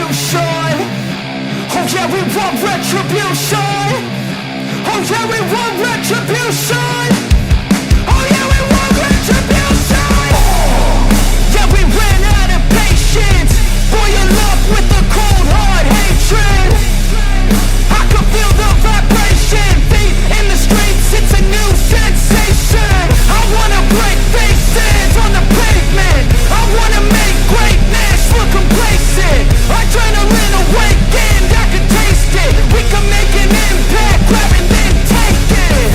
retribution. Oh yeah, we want retribution. Oh yeah, we want retribution. Oh yeah, we want retribution. Yeah, we ran out of patience. Boil up with the cold hard hatred. I can feel the vibration. Feet in the streets, it's a new sensation. I wanna break faces on the pavement. I wanna make greatness look complacent. Adrenaline awakened, I can taste it. We can make an impact, grab and then take it.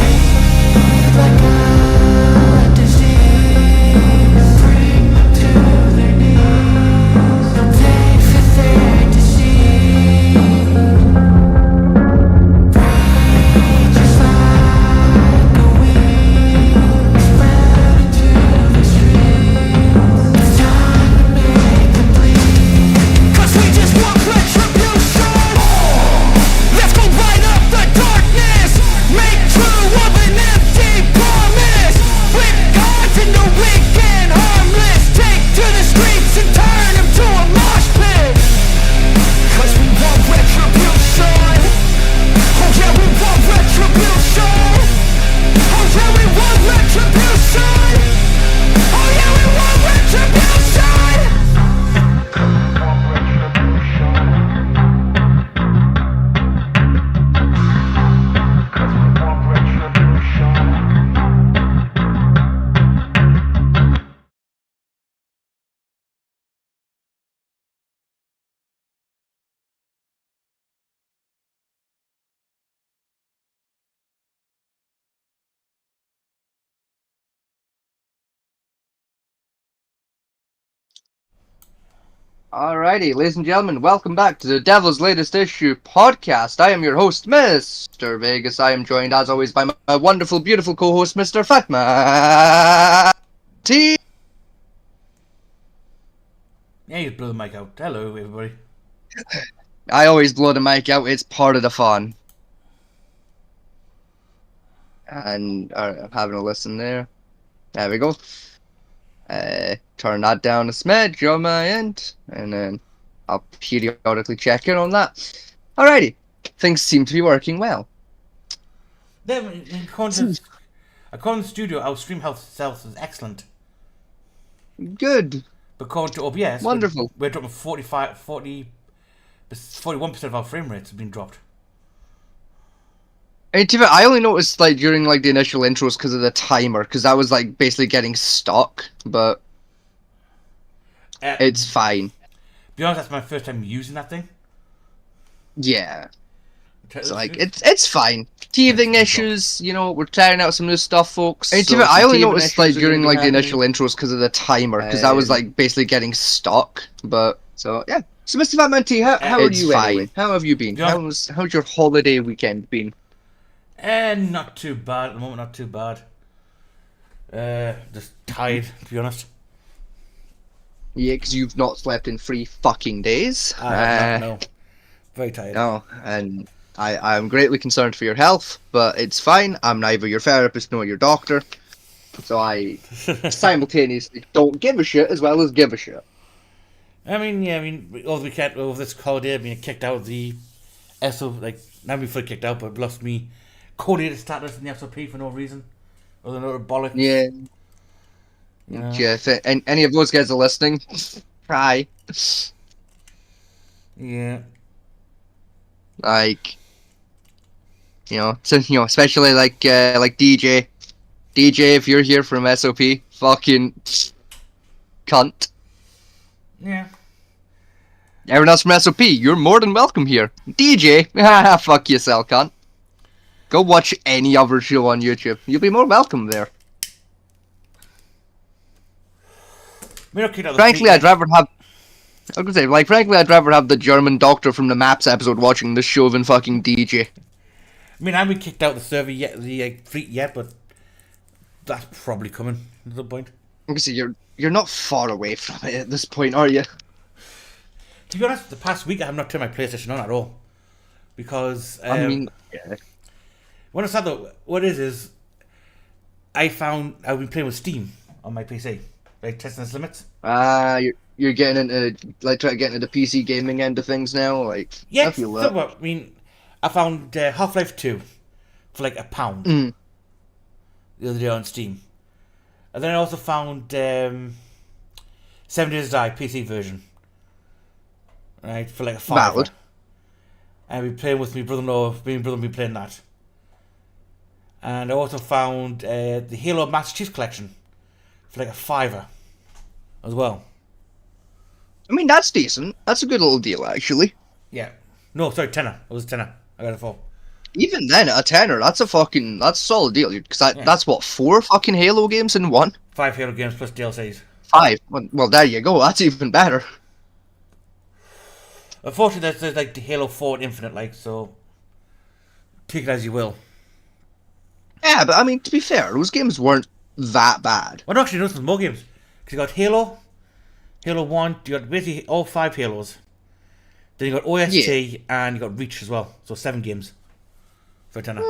Like a disease, bring them to their knees. Pay for their disease. Breathe just like a weed, spread into the streets. It's time to make them bleed. 'Cause we just want retribution. Let's go light up the darkness. Make true of an empty promise. Flip gods into weak and harmless. Take to the streets and turn them to a mosh pit. 'Cause we want retribution. Oh yeah, we want retribution. Oh yeah, we want retribution. Oh yeah, we want retribution. Alrighty, ladies and gentlemen, welcome back to the Devil's Latest Issue podcast. I am your host, Mr. Vegas. I am joined, as always, by my wonderful, beautiful co-host, Mr. Fatma T. Yeah, you blow the mic out. Hello, everybody. I always blow the mic out, it's part of the fun. And I'm having a listen there. There we go. Turn that down a smidge on my end, and then I'll periodically check in on that. Alrighty, things seem to be working well. Then, according to the studio, our stream health is excellent. Good. But according to OBS, Wonderful. We're dropping 41% of our frame rates have been dropped. And to be, I only noticed like during like the initial intros because of the timer, because I was like basically getting stuck, but it's fine. Be honest, that's my first time using that thing. Yeah. It's like it's fine. Teething issues, you know, we're trying out some new stuff, folks. And to be, I only noticed like during like the initial intros because of the timer, because I was like basically getting stuck, but so yeah. So Mr. Batman T, how are you anyway? How have you been? How's your holiday weekend been? Not too bad at the moment, not too bad. Just tired, to be honest. Yeah, because you've not slept in 3 fucking days. No. Very tired. No, and I'm greatly concerned for your health, but it's fine. I'm neither your therapist nor your doctor. So I simultaneously don't give a shit as well as give a shit. Over the weekend, over this holiday, I've been kicked out of the SO, like, not been fully kicked out, but I've lost me coordinator status in the SOP for no reason. Other than bollocks. Yeah. Yeah, if any of those guys are listening, try. Yeah. Like, especially like DJ. DJ, if you're here from SOP, fucking cunt. Yeah. Everyone else from SOP, you're more than welcome here. DJ, fuck yourself, cunt. Go watch any other show on YouTube. You'll be more welcome there. Frankly, I'd rather have the German doctor from the Maps episode watching this show than fucking DJ. I mean, I haven't kicked out the server yet, the fleet yet, but that's probably coming at some point. Obviously, you're not far away from it at this point, are you? To be honest, the past week I have not turned my PlayStation on at all. Because, yeah. When I said that, what it is I've been playing with Steam on my PC. Like, testing its limits. you're getting into like trying to get into the PC gaming end of things now. Like, Yeah, I feel that. I mean, I found Half-Life 2 for like £1 the other day on Steam, and then I also found 7 Days to Die PC version, right, for like £5. Valid. And we playing with my brother-in-law. Me and brother be playing that. And I also found the Halo Master Chief Collection for like £5 as well. I mean, that's decent. That's a good little deal, actually. Yeah. No, sorry, tenner. It was a tenner. I got it for. Even then, a tenner, that's a solid deal, because that's what, 4 fucking Halo games in one? 5 Halo games plus DLCs. 5. Well, there you go. That's even better. Unfortunately, there's like the Halo 4 and Infinite, like, so take it as you will. Yeah, but I mean, to be fair, those games weren't that bad. Well, no, actually, no, there's more games. Because you got Halo 1, you got basically all 5 Halos. Then you got OST, and you got Reach as well. So 7 games for a tenner.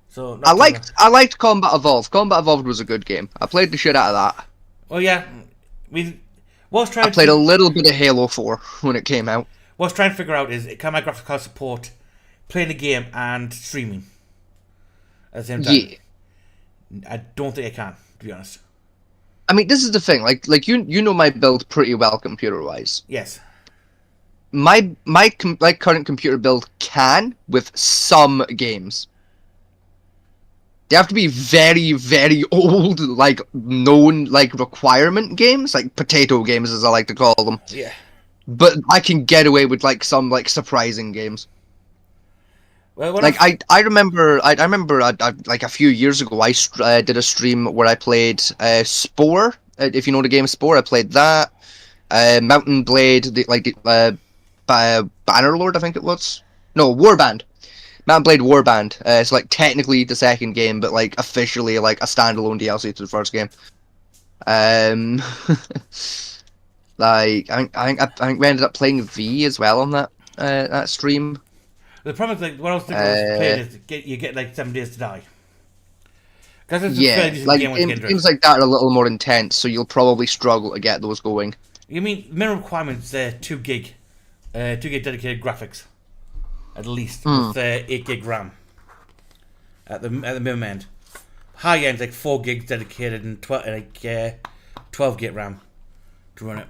So I liked Combat Evolved. Combat Evolved was a good game. I played the shit out of that. Oh yeah, I played a little bit of Halo 4 when it came out. What I was trying to figure out is, can my graphics card support playing the game and streaming at the same time? Yeah. I don't think I can, to be honest. I mean, this is the thing. Like you know my build pretty well computer-wise. Yes. My current computer build can with some games. They have to be very, very old, like, known, like, requirement games, like potato games, as I like to call them. Yeah. But I can get away with, like, some, like, surprising games. Well, like, I remember, like, a few years ago, I did a stream where I played Spore. If you know the game Spore, I played that. Mountain Blade, Bannerlord, I think it was. No, Warband. Mountain Blade Warband. It's like technically the second game, but like officially like a standalone DLC to the first game. Like I think we ended up playing V as well on that stream. The problem is, like, what I was thinking of playing is you get like 7 Days to Die. Yeah, like games like that are a little more intense, so you'll probably struggle to get those going. You mean minimum requirements? 2 gig dedicated graphics. At least with 8 gig RAM at the minimum end. High end like 4 gigs dedicated and 12 gig RAM to run it.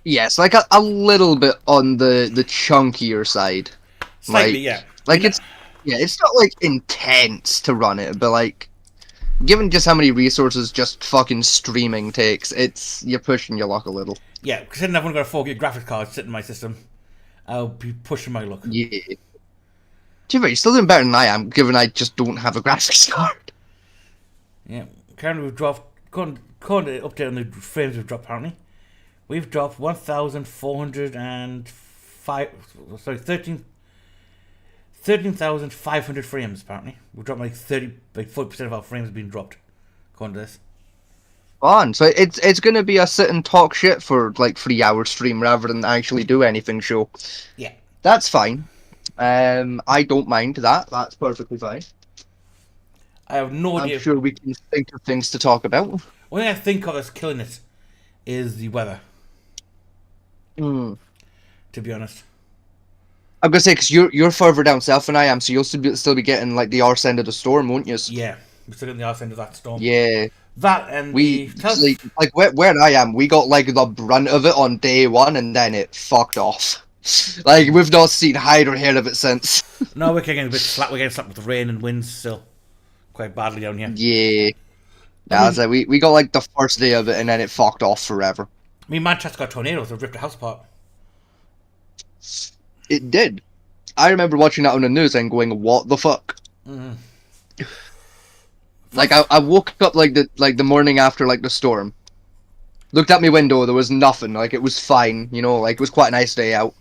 Yes, like a little bit on the chunkier side. Slightly, like, yeah. Like it's not like intense to run it, but like given just how many resources just fucking streaming takes, you're pushing your luck a little. Yeah, because I've only got a 4 gig graphics card sitting in my system. I'll be pushing my luck. Yeah. You're still doing better than I am, given I just don't have a graphics card. Yeah. Currently we've dropped, according to update on the frames we've dropped apparently, we've dropped 13,500 frames apparently. We've dropped like 40% of our frames have been dropped, according to this. Fun. So it's gonna be a sit and talk shit for like 3-hour stream rather than actually do anything show. Yeah. That's fine. I don't mind that. That's perfectly fine. I have no idea. I'm sure we can think of things to talk about. One thing I think of as killing it is the weather. To be honest. I'm gonna say, because you're further down south than I am, so you'll still be getting like the arse end of the storm, won't you? Yeah, we're still getting the arse end of that storm. Yeah. That and like where I am, we got like the brunt of it on day 1, and then it fucked off. Like we've not seen hide or hair of it since. No, we're getting a bit slapped. We're getting slapped with rain and winds still, quite badly down here. Yeah. Yeah, we got like the first day of it, and then it fucked off forever. I mean, Manchester got tornadoes that ripped the house apart. It did. I remember watching that on the news and going, "What the fuck?" Like I woke up like the morning after like the storm. Looked out my window, there was nothing. Like it was fine, you know. Like it was quite a nice day out.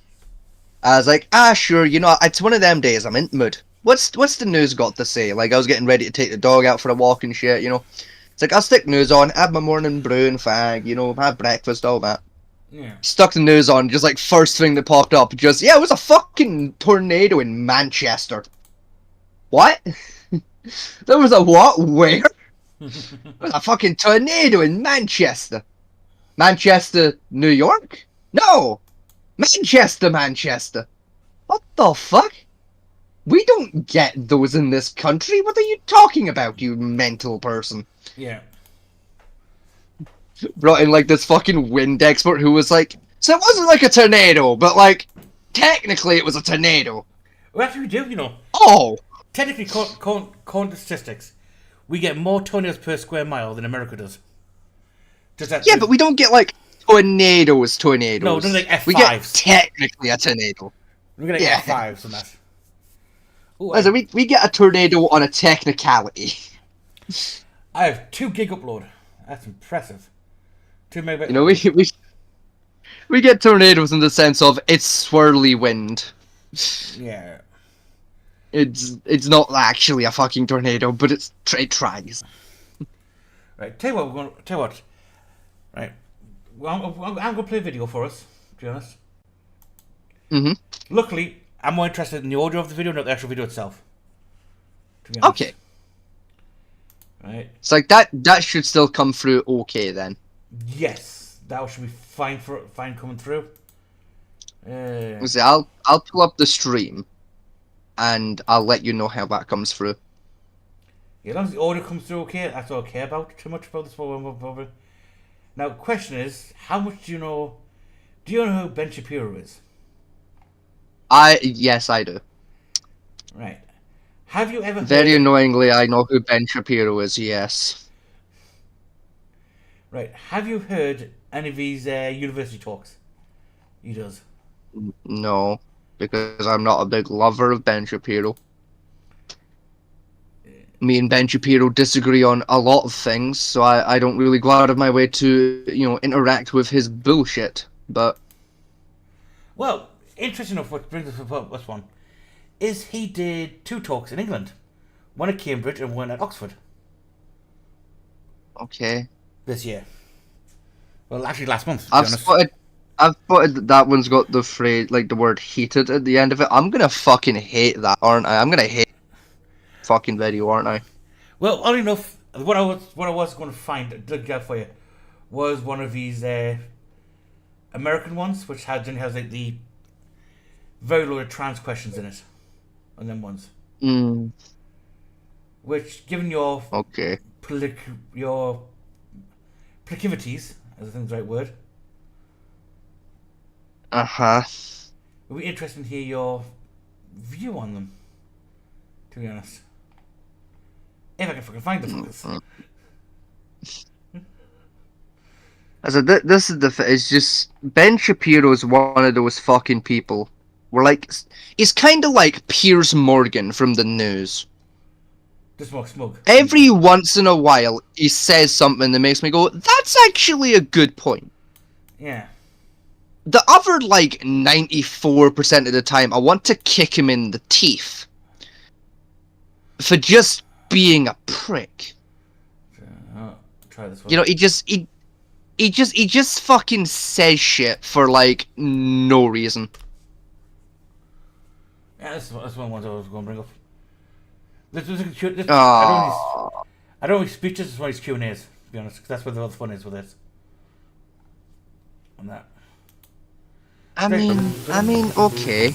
I was like, sure, you know, it's one of them days. I'm in the mood. What's the news got to say? Like I was getting ready to take the dog out for a walk and shit, you know. It's like I'll stick news on, have my morning brew and fag, you know, have breakfast, all that. Yeah. Stuck the news on, just like first thing that popped up, it was a fucking tornado in Manchester. What? There was a what? Where? There's a fucking tornado in Manchester. Manchester, New York? No! Manchester, Manchester. What the fuck? We don't get those in this country. What are you talking about, you mental person? Yeah. Brought in like this fucking wind expert who was like, so it wasn't like a tornado, but like, technically it was a tornado. Well, actually we do, you know. Oh! Technically, according to statistics, we get more tornadoes per square mile than America does. Yeah, but we don't get like tornadoes. No, don't like F5s. We get technically a tornado. We're gonna get F5s on that. Ooh, Listen, we get a tornado on a technicality. I have 2 gig upload. That's impressive. 2 megabytes. You know, we get tornadoes in the sense of it's swirly wind. Yeah. It's not actually a fucking tornado, but it tries. Right. Tell you what. Right. Well, I'm gonna play a video for us. To be honest. Mm-hmm. Luckily, I'm more interested in the audio of the video, not the actual video itself. To be honest. Okay. Right. It's like that should still come through okay then. Yes, that should be fine coming through. See, I'll pull up the stream, and I'll let you know how that comes through. Yeah, as long as the audio comes through okay, that's all I care about too much about this one. Now, question is, how much do you know? Do you know who Ben Shapiro is? Yes, I do. Right. Have you ever Very heard... annoyingly, I know who Ben Shapiro is, yes. Right. Have you heard any of his university talks? He does. No, because I'm not a big lover of Ben Shapiro. Me and Ben Shapiro disagree on a lot of things, so I don't really go out of my way to, interact with his bullshit, but... Well, interesting enough, what brings us up this one, is he did 2 talks in England. One at Cambridge and one at Oxford. Okay. This year. Well, actually last month, to be I've honest. spotted that one's got the phrase, like the word heated at the end of it. I'm gonna fucking hate that, aren't I? I'm gonna hate fucking video, aren't I? Well, oddly enough, what I was going to find, dig out for you, was one of these American ones, which has like the very loaded trans questions in it, on them ones. Which, given your your proclivities, as I think is the right word. Uh-huh. It would be interesting to hear your view on them, to be honest. If I can fucking find the fuckers. This is it's just, Ben Shapiro's one of those fucking people. He's kind of like Piers Morgan from the news. Just more smoke. Every once in a while, he says something that makes me go, that's actually a good point. Yeah. The other, 94% of the time, I want to kick him in the teeth. For just being a prick. Try this one. He just fucking says shit for, no reason. Yeah, that's one of the ones I was going to bring up. I don't really speeches, it's one of his Q&As, to be honest, because that's where the fun is with this. On that. I mean, okay.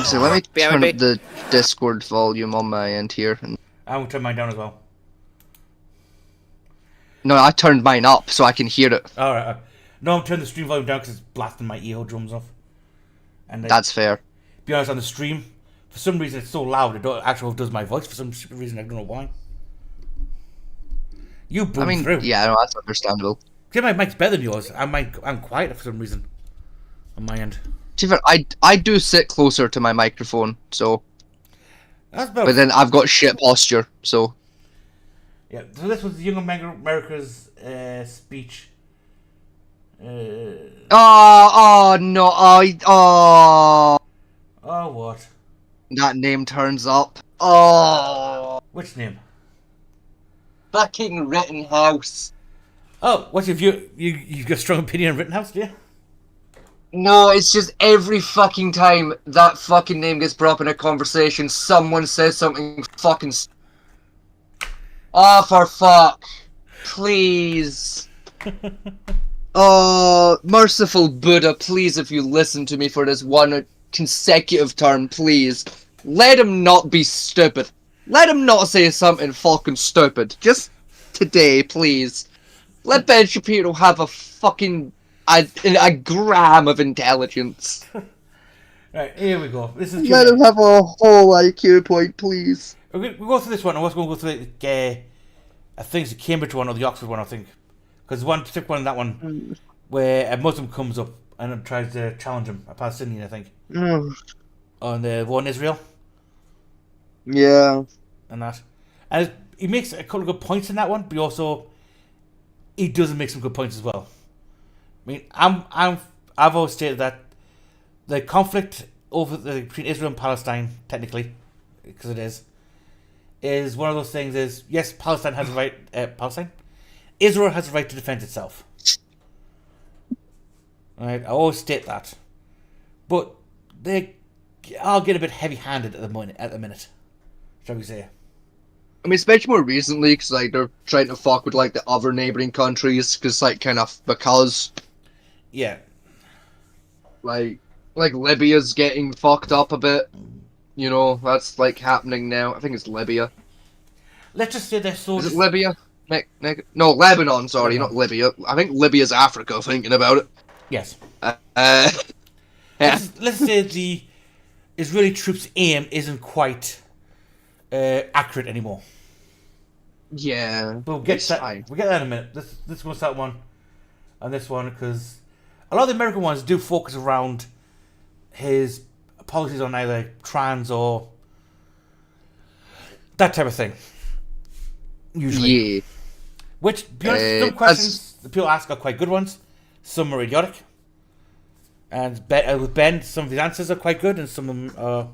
So let me turn up the Discord volume on my end here. I will turn mine down as well. No, I turned mine up so I can hear it. Alright. No, I'm turning the stream volume down because it's blasting my ear drums off. And that's fair. Be honest, on the stream, for some reason it's so loud, it actually does my voice for some stupid reason, I don't know why. You boom through. Yeah, no, that's understandable. See, my mic's better than yours. I'm quiet for some reason. On my end. I do sit closer to my microphone, so... That's better. But then I've got shit posture, so... Yeah, so this was Young America's speech. Oh, no, oh... Oh, what? That name turns up. Oh... Which name? Fucking Rittenhouse. Oh, what's your view? You've got a strong opinion on Rittenhouse, do you? No, it's just every fucking time that fucking name gets brought up in a conversation, someone says something fucking. Oh, for fuck. Please. Oh, merciful Buddha, please, if you listen to me for this one consecutive turn, please. Let him not be stupid. Let him not say something fucking stupid. Just today, please. Let Ben Shapiro have a fucking. A gram of intelligence. Right, here we go. This is Let him have a whole IQ point, please. We'll go through this one. I was going to go through I think it's the Cambridge one or the Oxford one, I think. Because one particular one, that one, where a Muslim comes up and tries to challenge him, a Palestinian, I think, on the war in Israel. Yeah. And that. And he makes a couple of good points in that one, but he doesn't make some good points as well. I mean, I've always stated that the conflict between Israel and Palestine, technically, because it is one of those things. Is yes, Palestine has a right. Israel has a right to defend itself. Right, I always state that, but they are getting a bit heavy-handed at the minute, shall we say? I mean, especially more recently, because like they're trying to fuck with like the other neighboring countries, because yeah, like Libya's getting fucked up a bit. You know, that's like happening now. I think it's Libya. Let's just say they're so. Is it Libya? No, Lebanon. Sorry, Lebanon. Not Libya. I think Libya's Africa. Thinking about it. Yes. Yeah. Let's say the Israeli troops' aim isn't quite accurate anymore. Yeah. But we'll get that. We'll get that in a minute. Let's go start one on this one, because a lot of the American ones do focus around his policies on either trans or that type of thing. Usually. Yeah. Which, to be honest, some questions that people ask are quite good ones. Some are idiotic. And with Ben, some of his answers are quite good, and some of them are...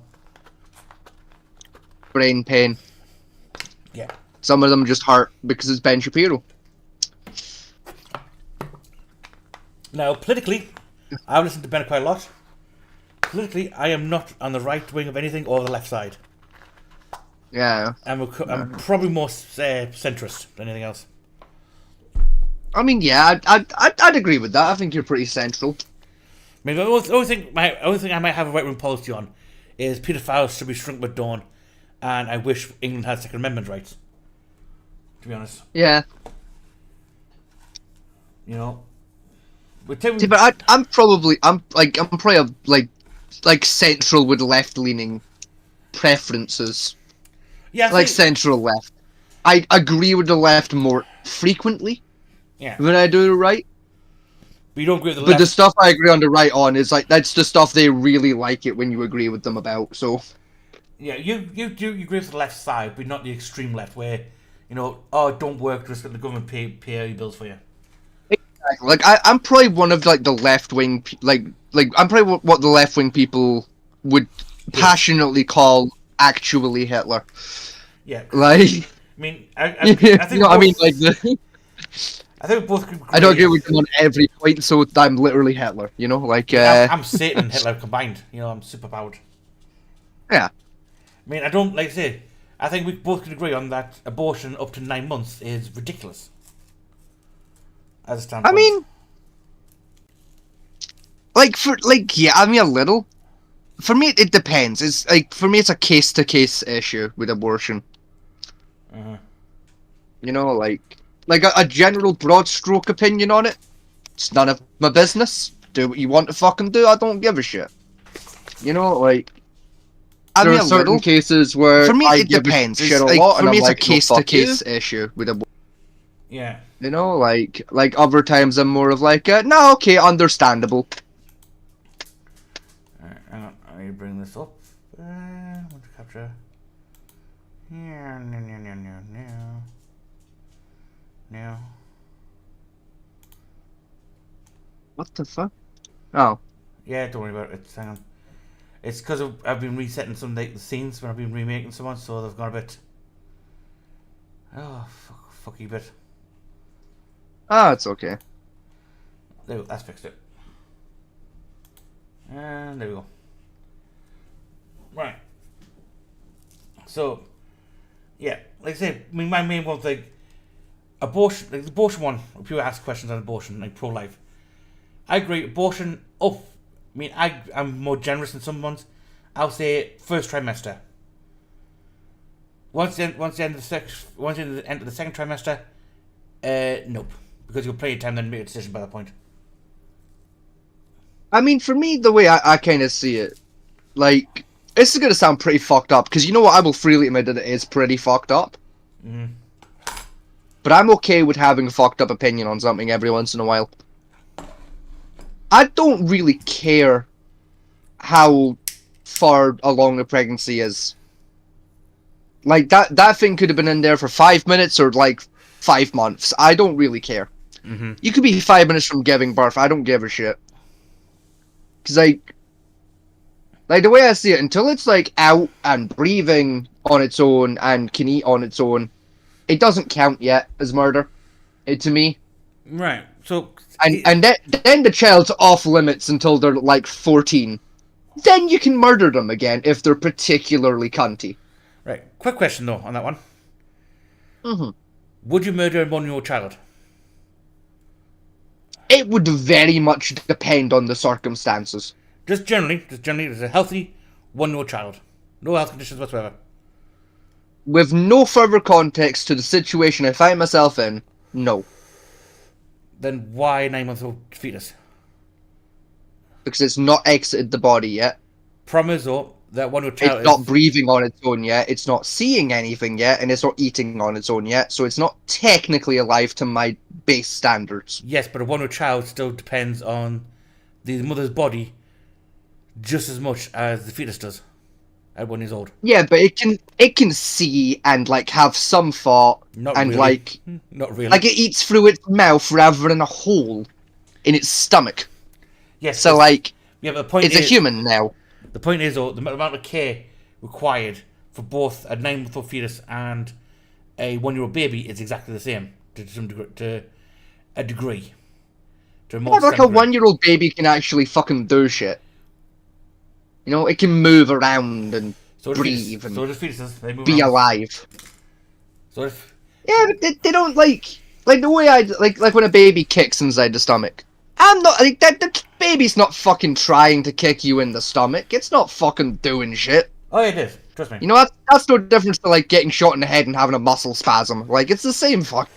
brain pain. Yeah. Some of them just hurt because it's Ben Shapiro. Now, politically, I've listened to Ben quite a lot. Politically, I am not on the right wing of anything or the left side. Yeah. I'm probably more centrist than anything else. I mean, yeah, I'd agree with that. I think you're pretty central. I mean, the only thing I might have a right wing policy on is paedophiles should be shrunk with dawn, and I wish England had Second Amendment rights. To be honest. Yeah. You know. But I'm probably central with left leaning preferences. Yeah. Like central left. I agree with the left more frequently. Yeah. Than I do the right. But you don't agree with the left. But the stuff I agree on the right on is like that's the stuff they really like it when you agree with them about. So. Yeah, you agree with the left side, but not the extreme left, where don't work, just let the government pay your bills for you. Exactly. Like I'm probably one of like the left wing, I'm probably what the left wing people would passionately call actually Hitler. Yeah. Like. I mean, I think. You know what I mean? Like the. I think we both. I don't agree with him on every point, so I'm literally Hitler. You know, like. I'm Satan and Hitler combined. You know, I'm super powered. Yeah. I mean, I don't like to say. I think we both could agree on that. Abortion up to 9 months is ridiculous. As a standpoint. I mean, I mean a little. For me, it depends. It's like for me, it's a case to case issue with abortion. Uh-huh. You know, like a general broad stroke opinion on it. It's none of my business. Do what you want to fucking do. I don't give a shit. You know, like. I mean, there are certain cases where for me it depends. It's like, for me, it's a case to case issue with abortion. Yeah. You know, like other times I'm more of like, no, okay, understandable. Alright, hang on. I need to bring this up. Want to capture. No. What the fuck? Oh. Yeah, don't worry about it. Hang on. It's because I've been resetting some of the scenes when I've been remaking someone, so they've gone a bit. Oh, fucky bit. Ah, it's okay. There, that's fixed it. And there we go. Right. So, yeah, like I say, I mean, my main one thing, abortion, like the abortion one, if people ask questions on abortion, like pro-life, I agree, abortion, I mean, I'm more generous than some ones. I'll say first trimester. Once you enter the second trimester, nope, because you'll play your time then make a decision by that point. I mean, for me, the way I kind of see it, like, this is going to sound pretty fucked up, because you know what, I will freely admit that it is pretty fucked up. Mm-hmm. But I'm okay with having a fucked up opinion on something every once in a while. I don't really care how far along the pregnancy is. Like, that thing could have been in there for 5 minutes or, like, 5 months. I don't really care. Mm-hmm. You could be 5 minutes from giving birth. I don't give a shit. Because, like, the way I see it, until it's, like, out and breathing on its own and can eat on its own, it doesn't count yet as murder, to me. Right, so... And then the child's off limits until they're, like, 14. Then you can murder them again if they're particularly cunty. Right, quick question, though, on that one. Mm-hmm. Would you murder a 1-year-old child? It would very much depend on the circumstances. Just generally, there's a healthy 1-year-old child. No health conditions whatsoever. With no further context to the situation I find myself in, no. Then why a 9-month-old fetus? Because it's not exited the body yet. Problem is, though, that 1-year-old child It's not breathing on its own yet, it's not seeing anything yet, and it's not eating on its own yet, so it's not technically alive to my base standards. Yes, but a 1-year-old child still depends on the mother's body just as much as the fetus does at 1 year old. Yeah, but it can see and, like, have some thought. Not and really. like Not really. Like, it eats through its mouth rather than a hole in its stomach. Yes. So, like, yeah, but the point it's a human now. The point is, though, the amount of care required for both a 9-month-old fetus and a 1-year-old baby is exactly the same to a degree. To a more Yeah, like a 1-year-old baby can actually fucking do shit. You know, it can move around and breathe and fetuses. They move be around. alive. So if Yeah, but they don't like the way I like when a baby kicks inside the stomach. I'm not like that. The baby's not fucking trying to kick you in the stomach. It's not fucking doing shit. oh, it is. Trust me. You know that's no difference to like getting shot in the head and having a muscle spasm. Like, it's the same fuck.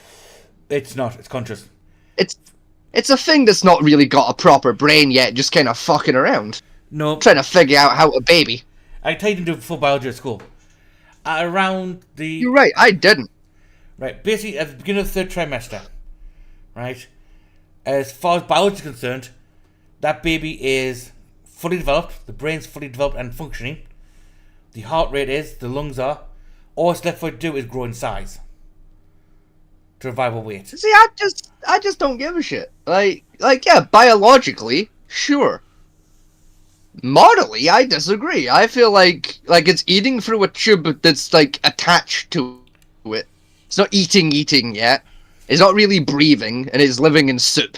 It's not. It's conscious. It's a thing that's not really got a proper brain yet, just kind of fucking around. No. Trying to figure out how to baby. I tried to do full biology at school. Around the... You're right, I didn't. Right, basically at the beginning of the 3rd trimester, right, as far as biology is concerned, that baby is fully developed, the brain's fully developed and functioning, the heart rate is, the lungs are, all it's left for it to do is grow in size. To revive a weight. See, I just don't give a shit. Like yeah, biologically, sure. Morally, I disagree. I feel like it's eating through a tube that's, like, attached to it. It's not eating yet. It's not really breathing, and it's living in soup.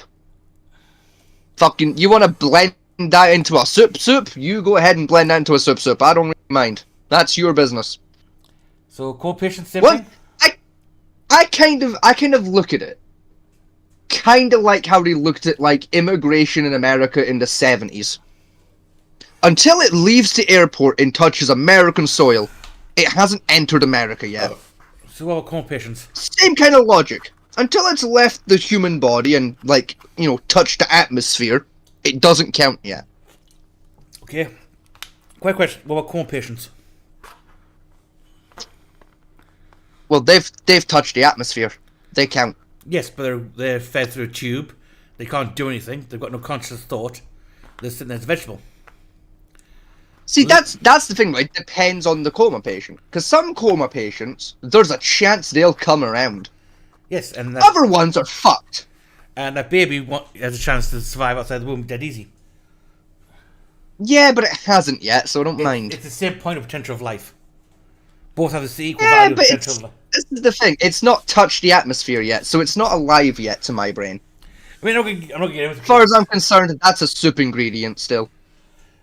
Fucking, you want to blend that into a soup? You go ahead and blend that into a soup. I don't really mind. That's your business. So, co-patient same Well, thing? I kind of look at it. Kind of like how they looked at, like, immigration in America in the 70s. Until it leaves the airport and touches American soil, it hasn't entered America yet. So what about co-patients? Same kind of logic. Until it's left the human body and, like, you know, touched the atmosphere, it doesn't count yet. Okay. Quick question. What about co-patients? Well, they've touched the atmosphere. They count. Yes, but they're fed through a tube. They can't do anything. They've got no conscious thought. They're sitting there as a vegetable. See, that's the thing, right? It depends on the coma patient. Because some coma patients, there's a chance they'll come around. Yes, and Other ones are fucked. And that baby has a chance to survive outside the womb dead easy. Yeah, but it hasn't yet, so I don't mind. It's the same point of potential of life. Both have the equal value of potential of life. This is the thing. It's not touched the atmosphere yet, so it's not alive yet to my brain. I mean, I'm not getting As far as I'm concerned, that's a soup ingredient still.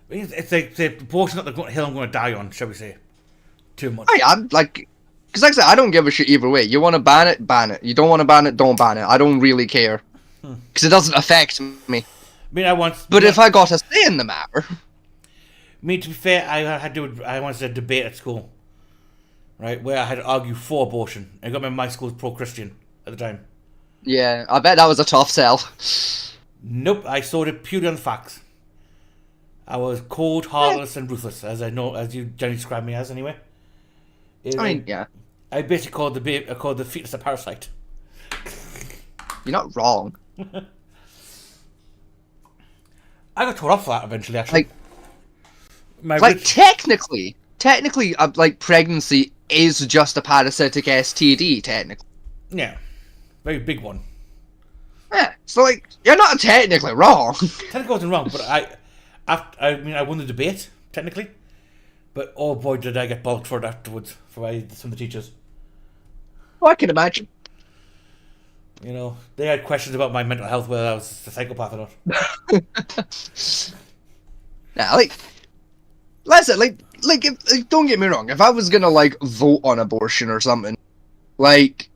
It's like the abortion not the hill I'm going to die on, shall we say? Too much. I'm like, because like I said, I don't give a shit either way. You want to ban it, ban it. You don't want to ban it, don't ban it. I don't really care because it doesn't affect me. I mean, But if I got a say in the matter, I mean, to be fair, I once had a debate at school, right, where I had to argue for abortion. I got my school was pro-Christian at the time. yeah, I bet that was a tough sell. Nope, I sold it purely on facts. I was cold, heartless, and ruthless, as you generally describe me as, anyway. I mean, yeah, I basically called the fetus a parasite. you're not wrong. I got told off for that eventually. Actually, technically, like pregnancy is just a parasitic STD. Technically, yeah, very big one. yeah. So like, you're not technically wrong. Technically, I wasn't wrong, but I won the debate technically. But oh boy, did I get bollocked for it afterwards by some of the teachers. Well, I can imagine. You know, they had questions about my mental health, whether I was a psychopath or not. Nah, like, listen, if, don't get me wrong. If I was gonna like vote on abortion or something, like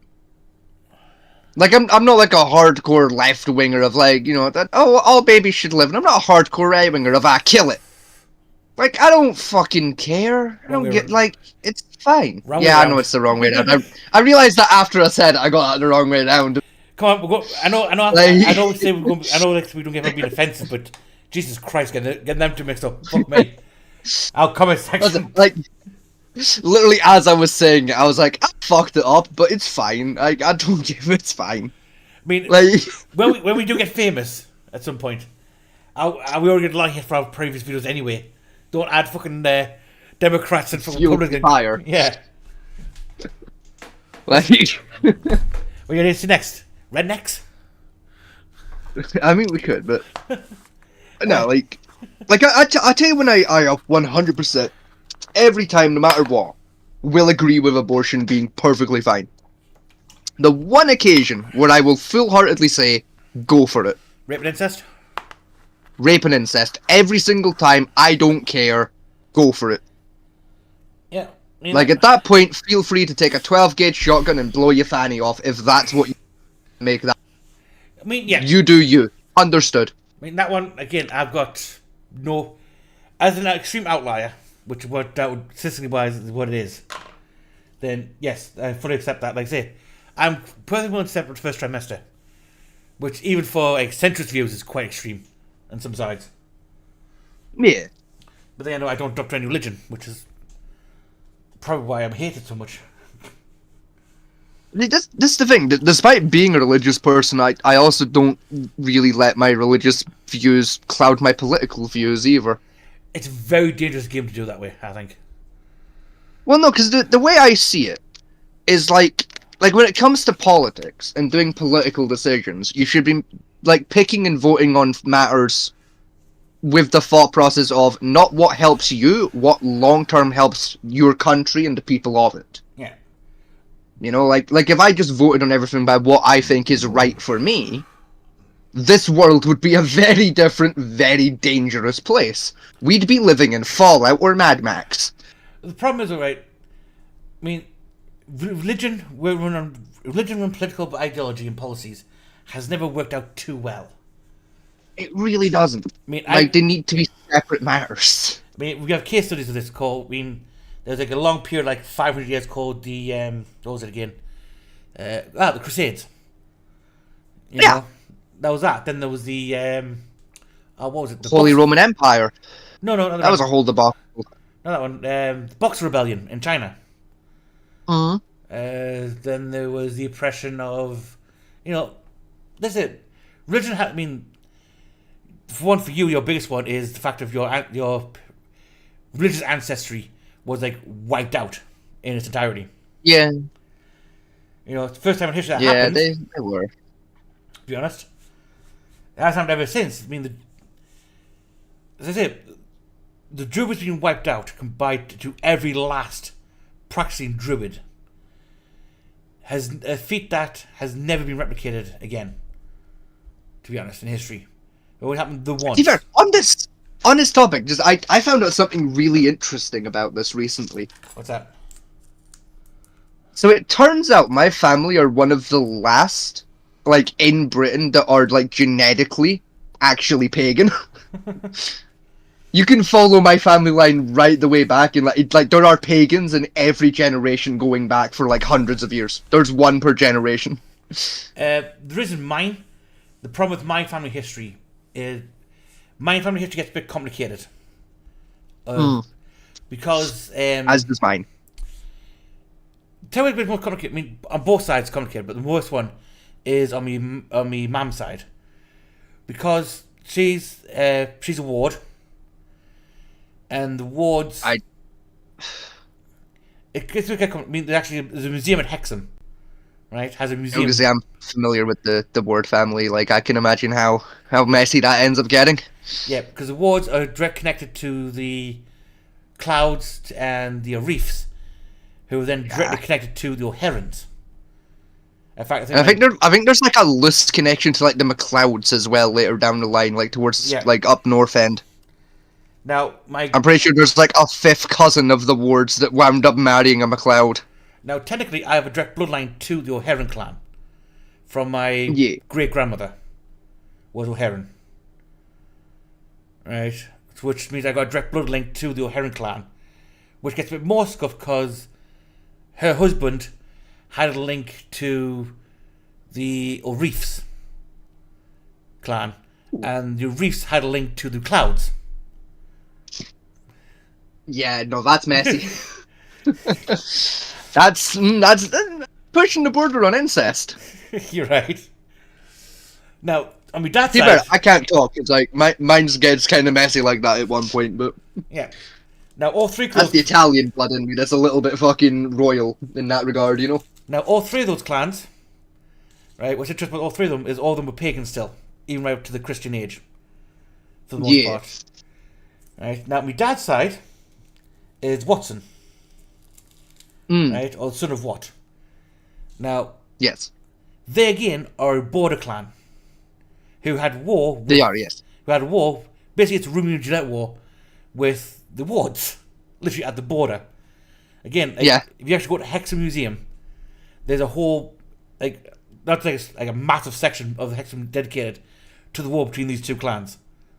I'm not like a hardcore left winger of like, you know, that all babies should live, and I'm not a hardcore right winger of kill it. Like, I don't fucking care. I don't get, like, it's fine. Yeah, I know it's the wrong way around. I realized that after I said I got that the wrong way around. Come on, I know. I know we don't get about being offensive, but Jesus Christ, getting them two mixed up. Fuck me. I'll comment section. Like, literally as I was saying it, I was like, I fucked it up, but it's fine. I don't give it. It's fine. I mean, like, when we do get famous at some point, we already get like it for our previous videos anyway. Don't add fucking Democrats and fucking Republicans. Fire. Yeah. Like, what are you going to see next? Rednecks? I mean, we could, but no, like I tell you when I 100% every time, no matter what, will agree with abortion being perfectly fine. The one occasion where I will full-heartedly say, go for it. Rape and incest? Rape and incest. Every single time, I don't care. Go for it. Yeah. Like, at that point, feel free to take a 12-gauge shotgun and blow your fanny off if that's what you make that. I mean, yeah. You do you. Understood. I mean, that one, again, I've got no... As an extreme outlier, which that would statistically-wise is what it is, then, yes, I fully accept that. Like I say, I'm perfectly willing to accept the first trimester, which even for centrist views is quite extreme on some sides. Yeah. But then I don't adopt any religion, which is probably why I'm hated so much. This is the thing. Despite being a religious person, I also don't really let my religious views cloud my political views either. It's a very dangerous game to do that way, I think. Well, no, because the way I see it is like when it comes to politics and doing political decisions, you should be like picking and voting on matters with the thought process of not what helps you, what long-term helps your country and the people of it. Yeah. You know, like if I just voted on everything by what I think is right for me, this world would be a very different, very dangerous place. We'd be living in Fallout or Mad Max. The problem is, alright, I mean, religion, when political ideology and policies has never worked out too well. It really doesn't. I mean, they need to be separate matters. I mean, we have case studies of this called, I mean, there's like a long period, like 500 years, called the, what was it again? The Crusades. You know? That was that. Then there was the, what was it? The Holy Roman Empire. No, that was a whole debacle. No, that one. The Boxer Rebellion in China. Mm-hmm. Then there was the oppression of, you know, that's it. Religion I mean, for you, your biggest one is the fact of your religious ancestry was like wiped out in its entirety. Yeah. You know, it's the first time in history that happened. Yeah, they were. To be honest, it hasn't happened ever since. I mean, as I say, the Druids being wiped out combined to every last practicing Druid has a feat that has never been replicated again. To be honest, in history, it only happened the once. On on this topic, just I found out something really interesting about this recently. What's that? So it turns out my family are one of the last, like, in Britain that are, like, genetically actually pagan. You can follow my family line right the way back, and like there are pagans in every generation going back for like hundreds of years. There's one per generation. The reason the problem with my family history is my family history gets a bit complicated. Because as does mine. Tell me a bit more complicated. I mean, on both sides it's complicated, but the worst one is on me mum's side, because she's a ward, and the wards. It gets I mean, there's a museum at Hexham, right? Has a museum. Because I'm familiar with the Ward family. Like, I can imagine how messy that ends up getting. Yeah, because the wards are direct connected to the Clouds and the Reefs, who are then directly connected to the O'Herons. In fact, I think there's like a loose connection to like the MacLeods as well later down the line, like towards like up North End. Now, I'm pretty sure there's like a fifth cousin of the Wards that wound up marrying a MacLeod. Now, technically, I have a direct bloodline to the O'Heron clan from my great grandmother was O'Heron, right? Which means I got a direct blood link to the O'Heron clan, which gets a bit more scuffed because her husband had a link to the O'Reefs clan, and the O'Reefs had a link to the Clouds. Yeah, no, that's messy. that's pushing the border on incest. You're right. Now, on my dad's side, I can't talk. It's like mine's gets kind of messy like that at one point, but yeah. Now all three. That's the Italian blood in me. That's a little bit fucking royal in that regard, you know. Now all three of those clans, right? What's interesting about all three of them is all of them were pagan still, even right up to the Christian age, for the most part. Right now, my dad's side is Watson, right, or the son of Wat. Now, yes, they again are a border clan who had war. They are, yes. Who had a war. Basically, it's a Romeo and Juliet war with the Wards, literally at the border. Again, if you actually go to Hexham Museum, there's a whole that's like a massive section of the Hexham dedicated to the war between these two clans,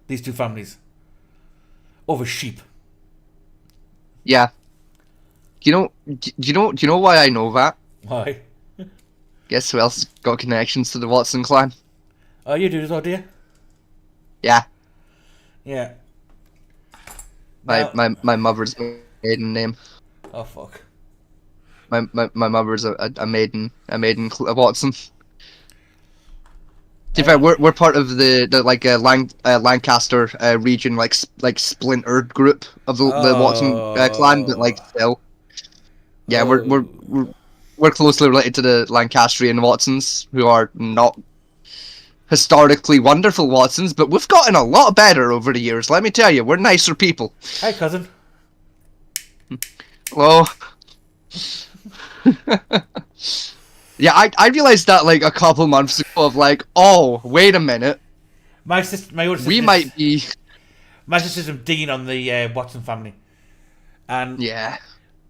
these two families, over sheep. Yeah. Do you know why I know that? Why? Guess who else got connections to the Watson clan? Oh, you do, do you? Yeah. Yeah. My mother's maiden name. Oh fuck. My mother's a maiden Watson. To be fair, we're part of the Lancaster region like splintered group of the Watson clan, but like still. Yeah, we're closely related to the Lancastrian Watsons, who are not historically wonderful Watsons, but we've gotten a lot better over the years. Let me tell you, we're nicer people. Hi, cousin. Hello. Yeah, I realized that like a couple months ago of like, oh, wait a minute. My older sister. We might be. My sister's digging on the Watson family, and yeah,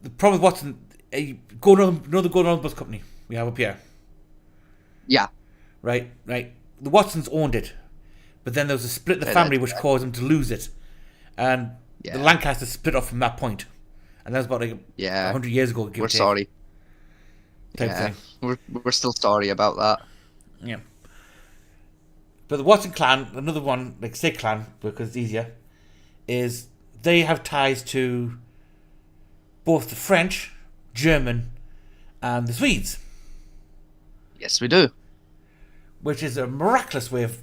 the problem with Watson, another Gordon Bus company we have up here. Yeah. Right. The Watsons owned it, but then there was a split in the family which caused them to lose it, and the Lancasters split off from that point, and that was about 100 years ago. We're sorry. Thing. We're still sorry about that. Yeah. But the Watson clan, another one, like say clan, because it's easier, is they have ties to both the French, German, and the Swedes. Yes, we do. Which is a miraculous way of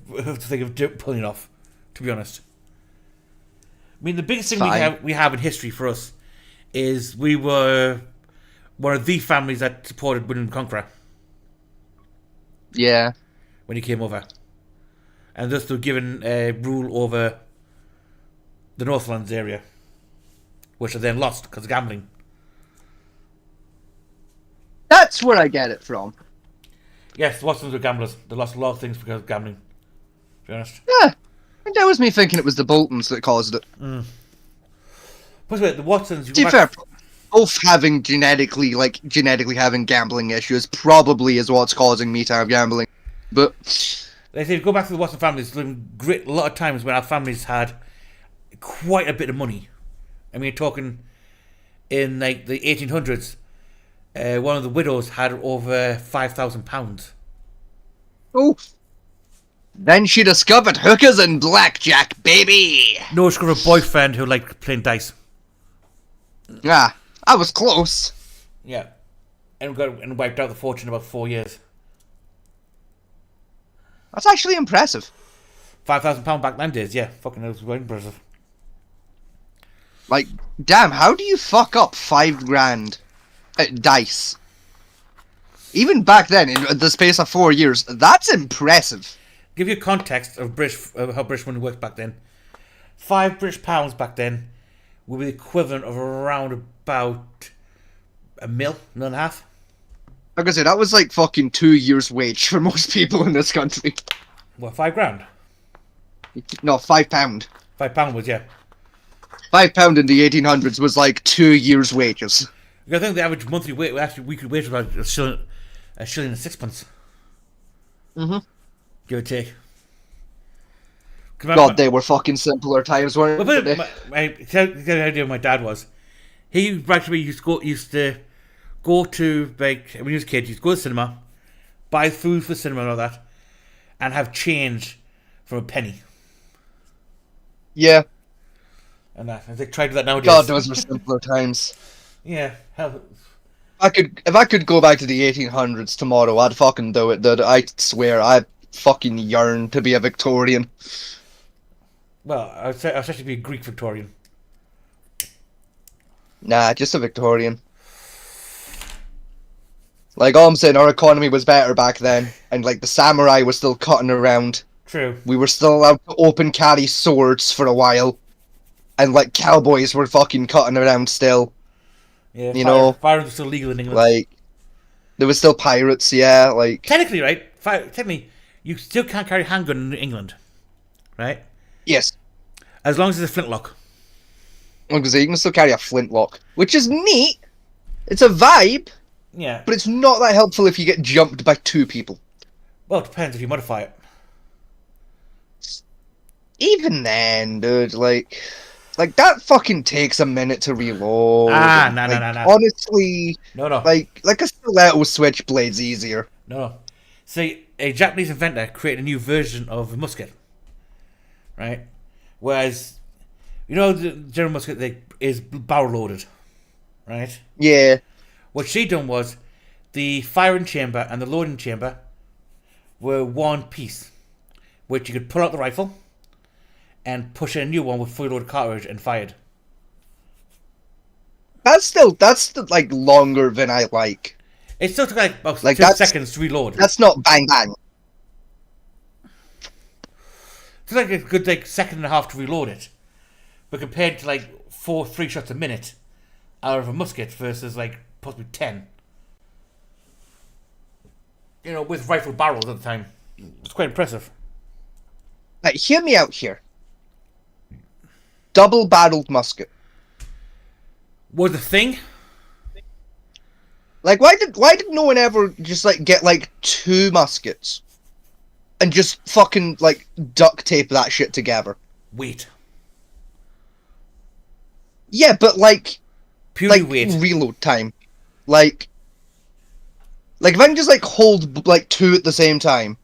pulling off, to be honest. I mean, the biggest thing we have in history for us is we were one of the families that supported William the Conqueror. Yeah. When he came over. And thus they were given rule over the Northlands area, which they then lost because of gambling. That's where I get it from. Yes, the Watsons were gamblers. They lost a lot of things because of gambling, to be honest. Yeah. That was me thinking it was the Boltons that caused it. Plus, wait, the Watsons. To be fair, both having genetically having gambling issues probably is what's causing me to have gambling. But they say, go back to the Watson families. A lot of times when our families had quite a bit of money. I mean, talking in like the 1800s, one of the widows had over £5,000. Oh. Then she discovered hookers and blackjack, baby! No, she got a boyfriend who liked playing dice. Ah, I was close. Yeah. And wiped out the fortune in about 4 years. That's actually impressive. £5,000 back then days, yeah. Fucking it was very impressive. Like, damn, how do you fuck up $5,000 at dice? Even back then, in the space of 4 years, that's impressive. Give you context of how British money worked back then. £5 back then would be the equivalent of around about a mil and a half. Like I said, that was like fucking 2 years' wage for most people in this country. What, £5,000? No, £5. £5 was, yeah. £5 in the 1800s was like 2 years' wages. I think the average monthly weekly wage was about a shilling and sixpence. Mm-hmm. Give or take. God, they were fucking simpler times, weren't they? The idea of my dad was, he actually used to go to, like, when he was a kid, he used to go to the cinema, buy food for the cinema and all that, and have change from a penny. Yeah. And that. I think try to do that nowadays. God, those were simpler times. Yeah. Hell. If I could go back to the 1800s tomorrow, I'd fucking do it, dude. I swear, I fucking yearn to be a Victorian. Well, I'd actually be a Greek Victorian. Nah, just a Victorian. Like, all I'm saying, our economy was better back then, and like the samurai was still cutting around. True. We were still allowed to open carry swords for a while, and like cowboys were fucking cutting around still. Yeah, you know, firearms were still legal in England. Like, there was still pirates, yeah. Like, technically, right? Technically, you still can't carry a handgun in England, right? Yes. As long as it's a flintlock. Because you can still carry a flintlock, which is neat. It's a vibe. Yeah. But it's not that helpful if you get jumped by 2 people. Well, it depends if you modify it. Even then, dude, like that fucking takes a minute to reload. No. Honestly, no. Like a stiletto switchblade's easier. No. See, a Japanese inventor created a new version of a musket, right? Whereas, you know, the general musket is barrel loaded, right? Yeah. What she done was, the firing chamber and the loading chamber were one piece, which you could pull out the rifle and push in a new one with fully loaded cartridge and fired. That's like longer than I like. It still took like about 2 seconds to reload. That's not bang bang. It's like a good like second and a half to reload it, but compared to like 3 shots a minute out of a musket versus like possibly 10. You know, with rifle barrels at the time, it's quite impressive. Like, hear me out here. Double-barreled musket was the thing. Like, why did no one ever just like get like 2 muskets and just fucking like duct tape that shit together? Weight. Yeah, but like purely weight. Reload time. Like if I can just like hold like 2 at the same time.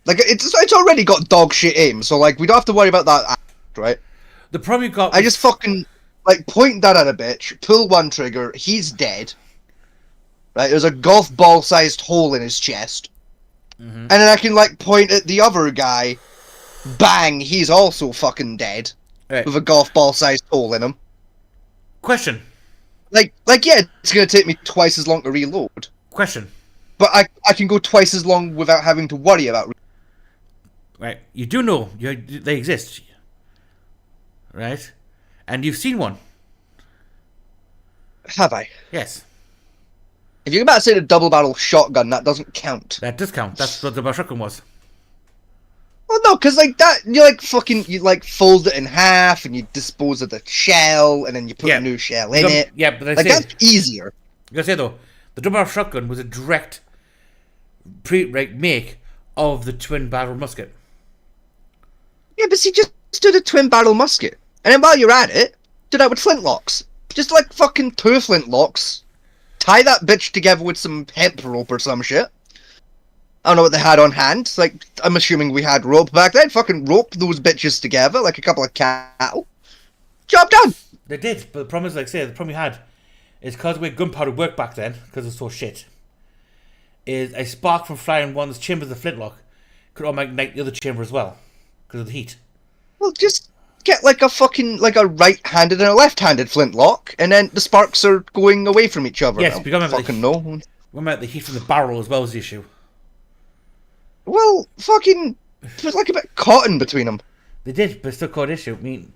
Like it's already got dog shit aim, so like we don't have to worry about that, right? The problem you got. I just fucking like point that at a bitch, pull one trigger, he's dead. Right, there's a golf ball sized hole in his chest. Mm-hmm. And then I can like point at the other guy, bang, he's also fucking dead. Right. With a golf ball sized hole in him. Question. Like yeah, it's gonna take me twice as long to reload. Question. But I can go twice as long without having to worry about Right. You do know they exist. Right? And you've seen one. Have I? Yes. If you're about to say the double barrel shotgun, that doesn't count. That does count. That's what the shotgun was. Well, no, because like that, you like fold it in half and you dispose of the shell and then you put a new shell in it. Yeah, but that's easier. I gotta say though, the double barrel shotgun was a direct make of the twin barrel musket. Yeah, but see, just do the twin barrel musket, and then while you're at it, do that with flintlocks. Just like fucking 2 flintlocks. Tie that bitch together with some hemp rope or some shit. I don't know what they had on hand. Like, I'm assuming we had rope back then. Fucking rope those bitches together like a couple of cattle. Job done. They did, but the problem is, like I say, the problem we had is because the way gunpowder worked back then, because it's so shit, is a spark from flying one of the chambers of the flintlock could automatically ignite the other chamber as well, because of the heat. Well, just get like a right-handed and a left-handed flintlock, and then the sparks are going away from each other. Yes, because remember the heat from the barrel as well as the issue. Well, fucking, there's like a bit of cotton between them. They did, but it's still called issue. I mean,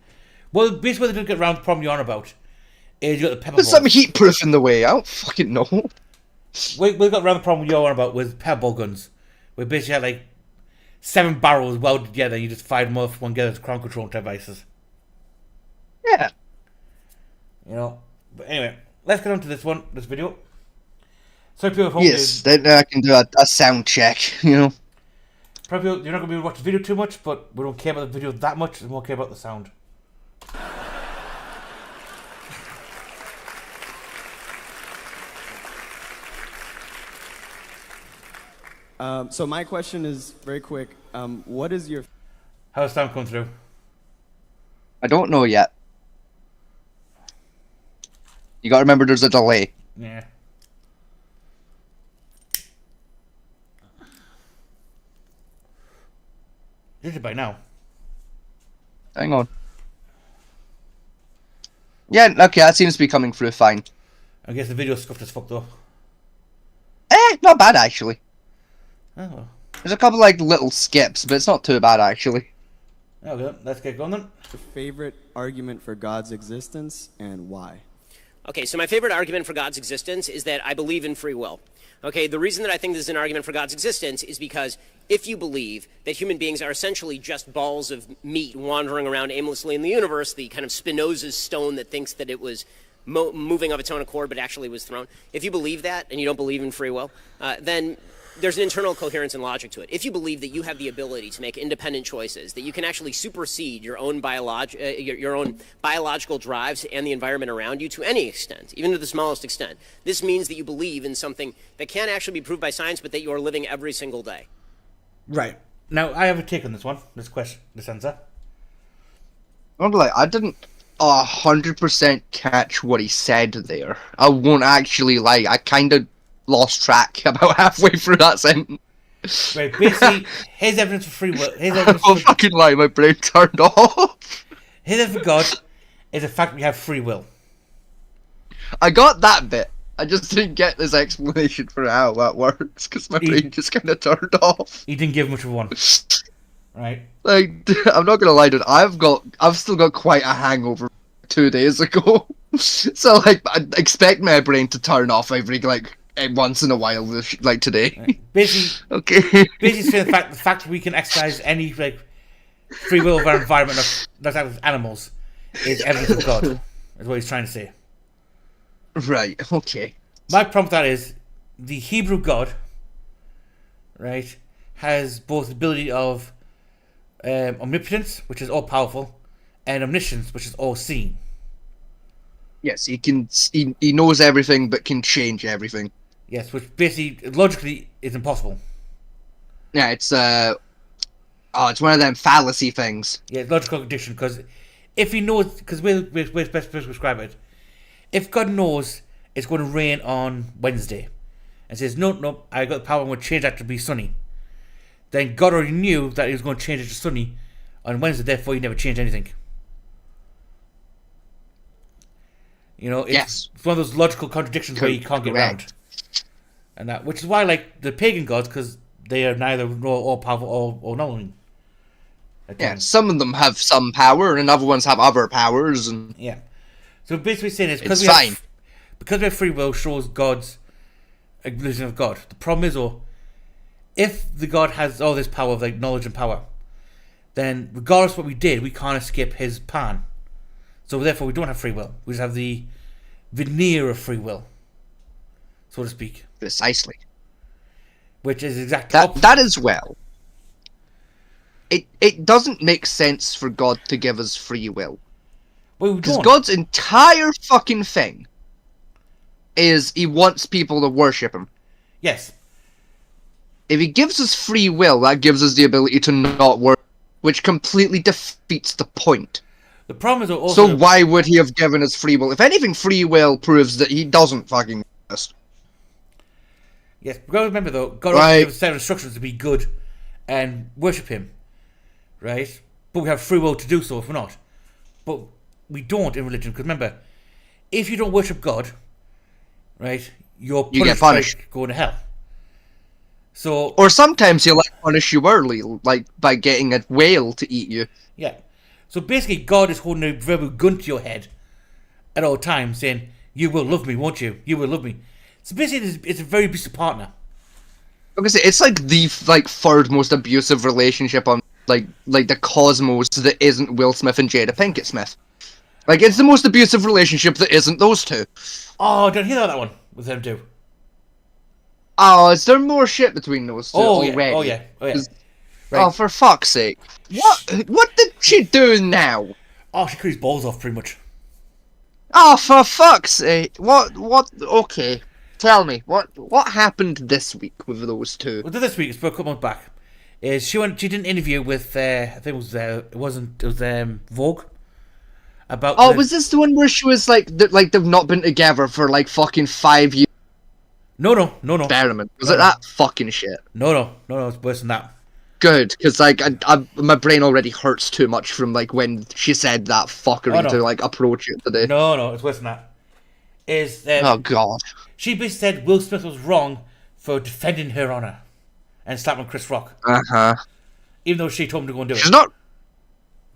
well, basically what they didn't get around the problem you're on about is you got the pepper balls. There's some heat proof in the way. I don't fucking know. We got around the problem you're on about with pepper ball guns. We basically had like 7 barrels welded together. You just fired them off one together as ground control devices. Yeah. You know. But anyway, let's get on to this video. So people at home, yes, then I can do a sound check. You know. Probably you're not going to be able to watch the video too much, but we don't care about the video that much. We more care about the sound. So my question is very quick. What is your... How's sound come through? I don't know yet. You gotta remember there's a delay. Yeah. Did it by now? Hang on. Yeah, okay, that seems to be coming through fine. I guess the video scuffed as fuck though. Not bad actually. Oh well. There's a couple like little skips, but it's not too bad actually. Okay, let's get going then. Your favorite argument for God's existence and why? Okay, so my favorite argument for God's existence is that I believe in free will. Okay, the reason that I think this is an argument for God's existence is because if you believe that human beings are essentially just balls of meat wandering around aimlessly in the universe, the kind of Spinoza's stone that thinks that it was moving of its own accord but actually was thrown, if you believe that and you don't believe in free will, then there's an internal coherence and logic to it. If you believe that you have the ability to make independent choices, that you can actually supersede your own biological drives and the environment around you to any extent, even to the smallest extent, this means that you believe in something that can't actually be proved by science, but that you are living every single day. Right. Now, I have a take on this one, this answer. I didn't 100% catch what he said there. I won't actually lie. I kind of lost track about halfway through that sentence. Right, basically, his evidence for free will. Fucking lie, my brain turned off. His evidence for God is the fact we have free will. I got that bit. I just didn't get this explanation for how that works because my brain just kind of turned off. He didn't give much of one. Right. Like, I'm not gonna lie, dude. I've still got quite a hangover 2 days ago. So like, I expect my brain to turn off every once in a while, like today. Right. Basically, okay. Basically, the fact that we can exercise any free will of our environment, that's as animals, is evidence of God. Is what he's trying to say. Right. Okay. My problem with that is the Hebrew God, right, has both the ability of omnipotence, which is all powerful, and omniscience, which is all seeing. Yes, he can. He knows everything, but can change everything. Yes, which basically logically is impossible. Yeah, it's it's one of them fallacy things. Yeah, logical contradiction. Because if he knows, because we're best to describe it. If God knows it's going to rain on Wednesday, and says no, I got the power, I'm going to change that to be sunny. Then God already knew that he was going to change it to sunny on Wednesday. Therefore, he never changed anything. You know, it's one of those logical contradictions where you can't get around. And that, which is why, like, the pagan gods, because they are neither all powerful or knowing. Yeah, some of them have some power, and other ones have other powers, and yeah. So basically, saying is because we have free will shows God's illusion of God. The problem is, if the God has all this power of like knowledge and power, then regardless of what we did, we can't escape his pan. So therefore, we don't have free will. We just have the veneer of free will, so to speak. Precisely. Which is exactly that as well. It doesn't make sense for God to give us free will. Well, because God's entire fucking thing is he wants people to worship him. Yes. If he gives us free will, that gives us the ability to not worship, which completely defeats the point. The problem is also... So why would he have given us free will? If anything, free will proves that he doesn't fucking exist. Yes, but remember though, God also gives us certain instructions to be good and worship him. Right? But we have free will to do so if we're not. But we don't in religion, because remember, if you don't worship God, right, you get punished by going to hell. So, or sometimes he'll punish you early, like by getting a whale to eat you. Yeah. So basically, God is holding a verbal gun to your head at all times, saying, "You will love me, won't you? You will love me." So basically, it's a very abusive partner. Like I say, it's like the third most abusive relationship on like the cosmos that isn't Will Smith and Jada Pinkett Smith. Like, it's the most abusive relationship that isn't those two. Oh, did I hear that one with them two? Oh, is there more shit between those two already? Oh yeah. Right. Oh, for fuck's sake. What did she do now? Oh, she cut his balls off, pretty much. Oh, for fuck's sake. What, okay. Tell me, what happened this week with those two? Well, this week, it's about a couple months back. She did an interview with, I think it was Vogue. About was this the one where she was like they've not been together for like fucking 5 years? No. Experiment. Was it that fucking shit? No, it's worse than that. Good, because like my brain already hurts too much from like when she said that fuckery to like approach it today. No, it's worse than that. Oh god. She basically said Will Smith was wrong for defending her honor and slapping Chris Rock. Even though she told him to go and do it. She's not.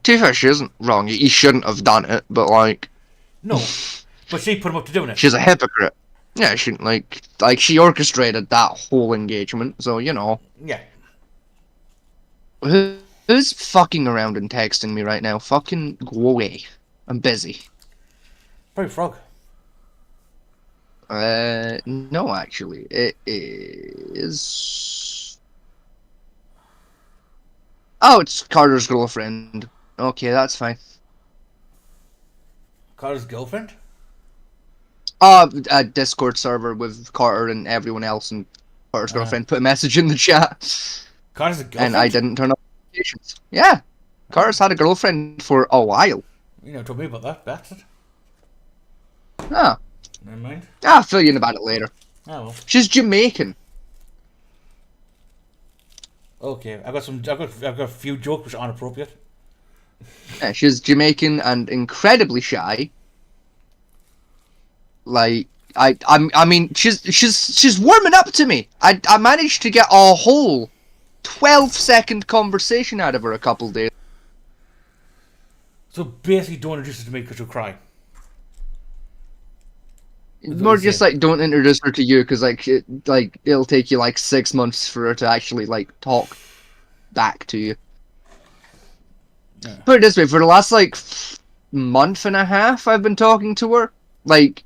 To be fair, she isn't wrong. He shouldn't have done it, but like. No, but she put him up to doing it. She's a hypocrite. Yeah, she like she orchestrated that whole engagement, so you know. Yeah. Who's fucking around and texting me right now? Fucking go away. I'm busy. Probably Frog. No, actually, it is. Oh, it's Carter's girlfriend. Okay, that's fine. Carter's girlfriend? A Discord server with Carter and everyone else, and Carter's girlfriend put a message in the chat. Carter's a girlfriend? And I didn't turn up notifications. Yeah, Carter's had a girlfriend for a while. You never told me about that, bastard. Ah. Never mind. I'll fill you in about it later. Oh well. She's Jamaican. Okay, I've got a few jokes which aren't appropriate. Yeah, she's Jamaican and incredibly shy. Like I mean, she's warming up to me. I managed to get a whole 12-second conversation out of her a couple days. So basically, don't introduce her to me because she'll cry. More just like don't introduce her to you because like it'll take you like 6 months for her to actually like talk back to you. Yeah. Put it this way: for the last like month and a half, I've been talking to her. Like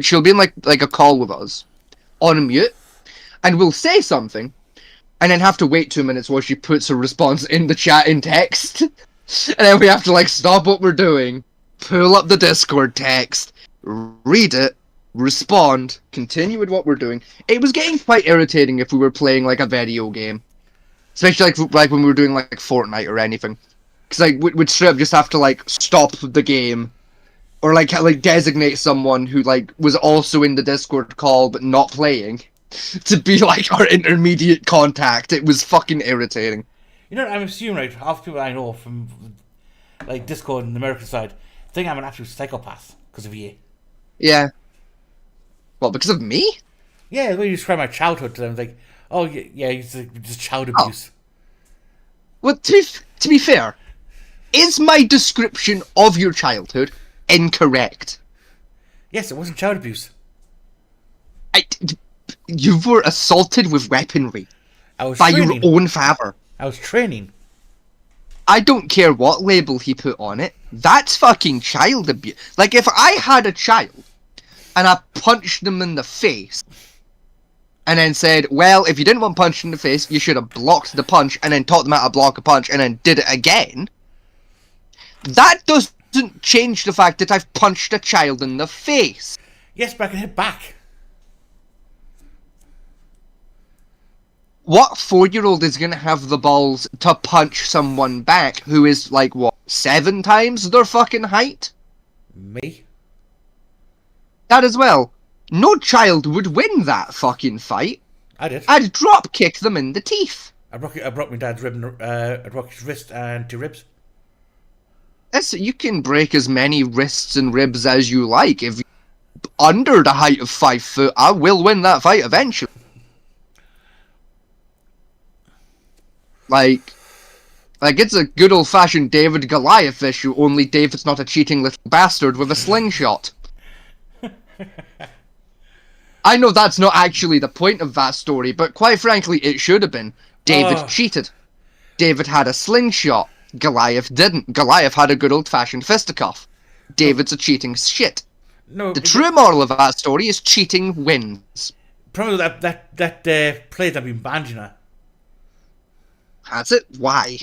she'll be in like a call with us on mute, and we'll say something, and then have to wait 2 minutes while she puts her response in the chat in text, and then we have to like stop what we're doing, pull up the Discord text, read it. Respond, continue with what we're doing. It was getting quite irritating if we were playing like a video game, especially like when we were doing like Fortnite or anything, because like we'd straight up just have to like stop the game, or like designate someone who like was also in the Discord call but not playing to be like our intermediate contact. It was fucking irritating. You know, I'm assuming right, half the people I know from like Discord and the American side think I'm an absolute psychopath because of you. Yeah. Well, because of me? Yeah, the way you describe my childhood to them, like, oh yeah, it's just child abuse. Well, to be fair, is my description of your childhood incorrect? Yes, it wasn't child abuse. You were assaulted with weaponry I was by training. your own father. I was training. I don't care what label he put on it. That's fucking child abuse. Like, if I had a child and I punched them in the face and then said, well, if you didn't want punched in the face, you should have blocked the punch and then taught them how to block a punch and then did it again, that doesn't change the fact that I've punched a child in the face. Yes, but I can hit back. What 4-year-old is going to have the balls to punch someone back who is, like, what, 7 times their fucking height? Me? That as well. No child would win that fucking fight. I did. I'd drop kick them in the teeth. I broke my dad's rib. I broke his wrist and 2 ribs. You can break as many wrists and ribs as you like. If you're under the height of 5 foot, I will win that fight eventually. Like it's a good old-fashioned David Goliath issue, only David's not a cheating little bastard with a slingshot. I know that's not actually the point of that story, but quite frankly, it should have been. David cheated. David had a slingshot. Goliath didn't. Goliath had a good old-fashioned fisticuff. David's a cheating shit. No. The true moral of that story is cheating wins. Probably that play that been banned, you know. Has it? Why?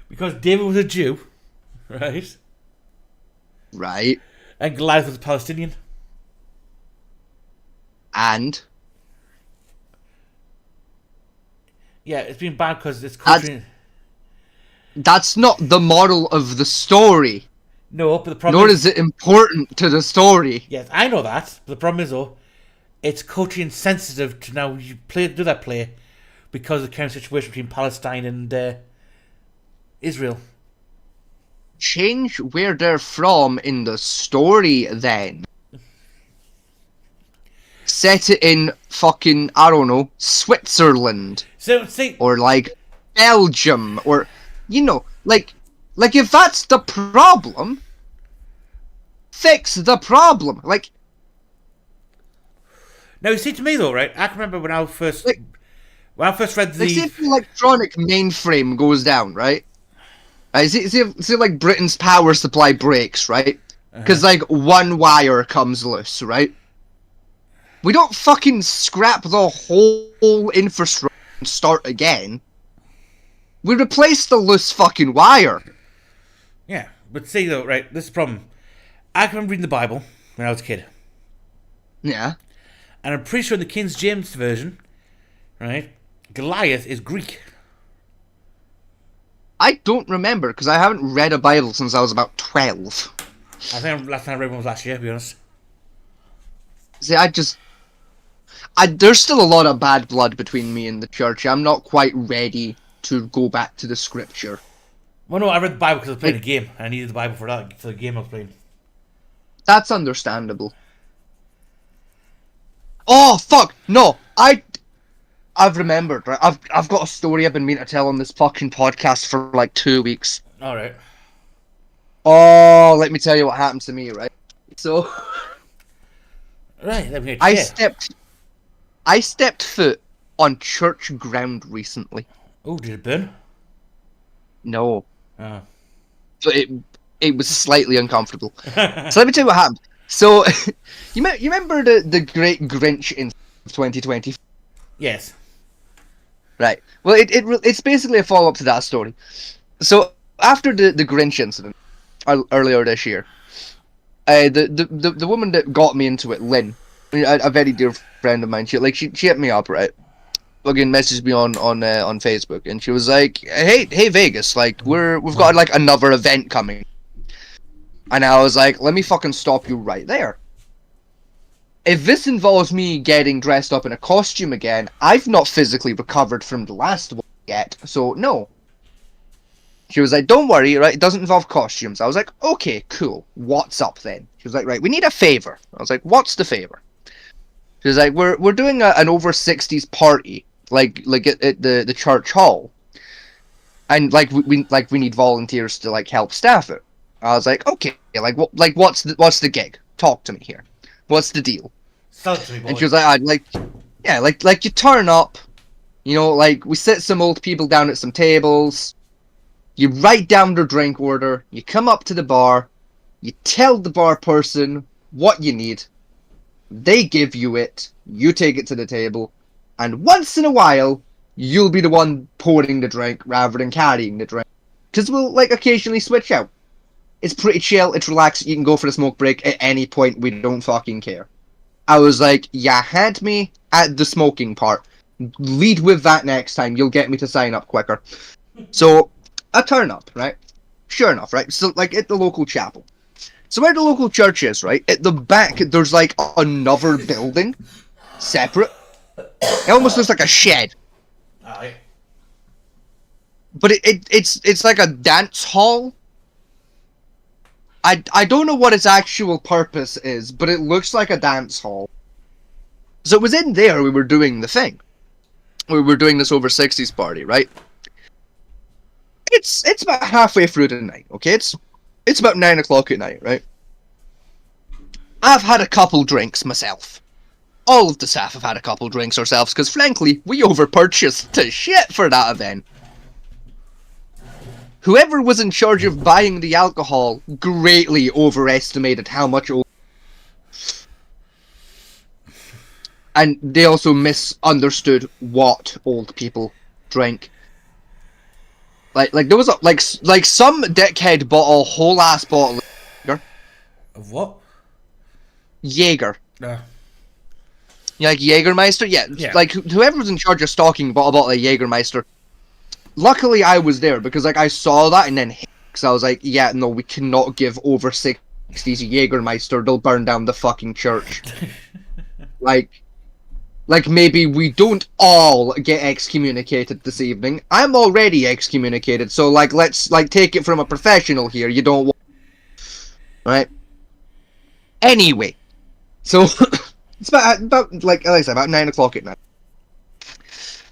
Because David was a Jew, right? Right. And Goliath was a Palestinian. And? Yeah, it's been banned because it's culturally... That's not the moral of the story. No, but the problem Nor is it important to the story. Yes, I know that. But the problem is, though, it's culturally insensitive to now do that play because of the current situation between Palestine and Israel. Change where they're from in the story, then. Set it in fucking, I don't know, Switzerland. So, see... Or, like, Belgium, or, you know, like if that's the problem, fix the problem. Like... Now, you see, to me, though, right, I can remember when I first... Like, when I first read the... Like, see if the electronic mainframe goes down, right? See, like, Britain's power supply breaks, right? Because, like, one wire comes loose, right? We don't fucking scrap the whole infrastructure and start again. We replace the loose fucking wire. Yeah, but see, though, right, this is the problem. I can remember reading the Bible when I was a kid. Yeah. And I'm pretty sure in the King James version, right, Goliath is Greek. I don't remember, because I haven't read a Bible since I was about 12. I think last time I read one was last year, to be honest. See, there's still a lot of bad blood between me and the church. I'm not quite ready to go back to the scripture. Well, no, I read the Bible because I was playing a game, and I needed the Bible for the game I was playing. That's understandable. Oh, fuck! No! I've remembered, right? I've got a story I've been meaning to tell on this fucking podcast for like 2 weeks. Alright. Oh, let me tell you what happened to me, right? So... Right, let me hear I stepped foot on church ground recently. Oh, did it burn? No. Oh. So it was slightly uncomfortable. So let me tell you what happened. So, you remember the Great Grinch in 2020? Yes. Right. Well, it's basically a follow-up to that story. So, after the Grinch incident, earlier this year, the woman that got me into it, Lynn, a very dear friend of mine, she hit me up, right? Again, messaged me on Facebook, and she was like, "Hey Vegas, like we've got like another event coming," and I was like, "Let me fucking stop you right there. If this involves me getting dressed up in a costume again, I've not physically recovered from the last one yet, so no." She was like, "Don't worry, right? It doesn't involve costumes." I was like, "Okay, cool. What's up then?" She was like, "Right, we need a favor." I was like, "What's the favor?" She was like, "We're doing an over 60s party, like at the church hall, and like we need volunteers to like help staff it." I was like, "Okay, what's the gig? Talk to me here. What's the deal?" Sell it to me, boy. And she was like, "I'd like you turn up, You know, like, we sit some old people down at some tables, you write down their drink order, you come up to the bar, you tell the bar person what you need, they give you it, you take it to the table, and once in a while, you'll be the one pouring the drink rather than carrying the drink. Because we'll, like, occasionally switch out. It's pretty chill, it's relaxed, you can go for a smoke break at any point, we don't fucking care. I was like, yeah, had me at the smoking part. Lead with that next time, you'll get me to sign up quicker. So, I turn up, right? Sure enough, right? So, like, at the local chapel. So where the local church is, right? At the back, there's, like, another building. Separate. It almost looks like a shed. Aye. But it's like a dance hall. I don't know what its actual purpose is, but it looks like a dance hall. So it was in there we were doing the thing. We were doing this over 60s party, right? It's about halfway through the night, okay? It's about 9 o'clock at night, right? I've had a couple drinks myself. All of the staff have had a couple drinks ourselves, because frankly, we overpurchased to shit for that event. Whoever was in charge of buying the alcohol greatly overestimated how much and they also misunderstood what old people drink. Like there was like some dickhead bought a whole ass bottle of Jaeger. Of what? Jaeger. Yeah, like Jägermeister? Yeah. Like whoever was in charge of stocking bought a bottle of Jägermeister. Luckily I was there because like I saw that and then because I was like, yeah, no, we cannot give over 60s Jägermeister, they'll burn down the fucking church. Like maybe we don't all get excommunicated this evening. I'm already excommunicated, so like let's like take it from a professional here. You don't want, right? Anyway, so it's about like I said, about 9 o'clock at night.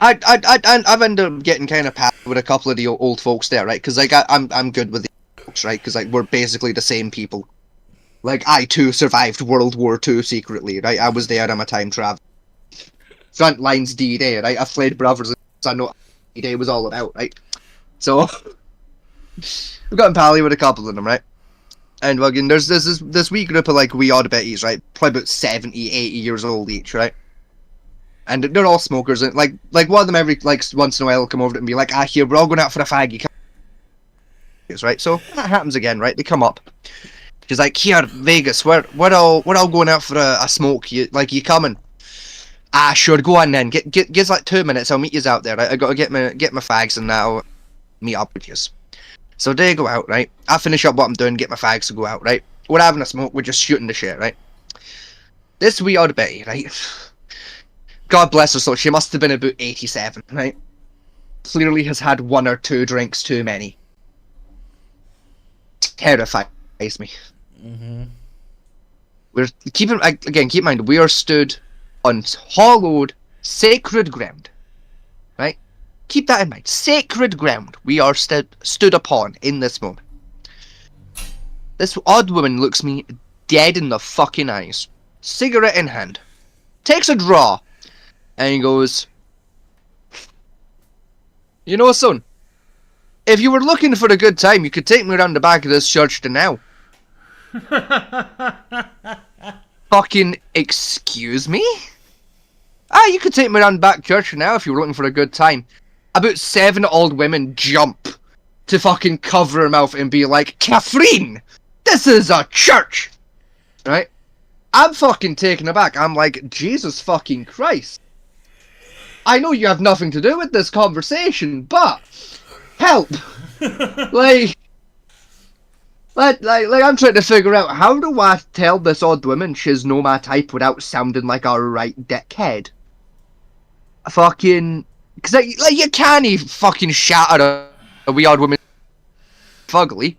I've ended up getting kind of pal with a couple of the old folks there, right? Because like I'm good with the folks, right? Because like we're basically the same people. Like I too survived World War II secretly, right? I was there on a time travel. Front lines D-Day, right? I fled brothers, so I know what D-Day was all about, right? So we've gotten pally with a couple of them, right? And again, there's this wee group of like wee odd bitties, right? Probably about 70, 80 years old each, right? And they're all smokers, and like one of them every like once in a while will come over and be like, here, we're all going out for a fag, you can't, right? So that happens again, right? They come up. She's like, here, Vegas, we're all going out for a smoke. You coming? Sure, go on then. Give like 2 minutes. I'll meet yous out there. Right? I gotta get my fags and I'll meet up with yous. So they go out, right? I finish up what I'm doing, get my fags to go out, right? We're having a smoke. We're just shooting the shit, right? This wee old Betty, right? God bless her soul. She must have been about 87, right? Clearly has had 1 or 2 drinks too many. Terrifies me. Mm-hmm. We're keep in mind we are stood on hallowed, sacred ground, right? Keep that in mind. Sacred ground we are stood upon in this moment. This odd woman looks me dead in the fucking eyes, cigarette in hand, takes a draw, and goes, you know, son, if you were looking for a good time, you could take me around the back of this church to now. Fucking excuse me? You could take me around back church now if you were looking for a good time. About 7 old women jump to fucking cover her mouth and be like, Catherine, this is a church! Right? I'm fucking taken aback. I'm like, Jesus fucking Christ. I know you have nothing to do with this conversation, but help! like I'm trying to figure out, how do I tell this odd woman she's no my type without sounding like a right dickhead? Fucking... Because, like, you can't fucking shout at a wee odd woman fugly,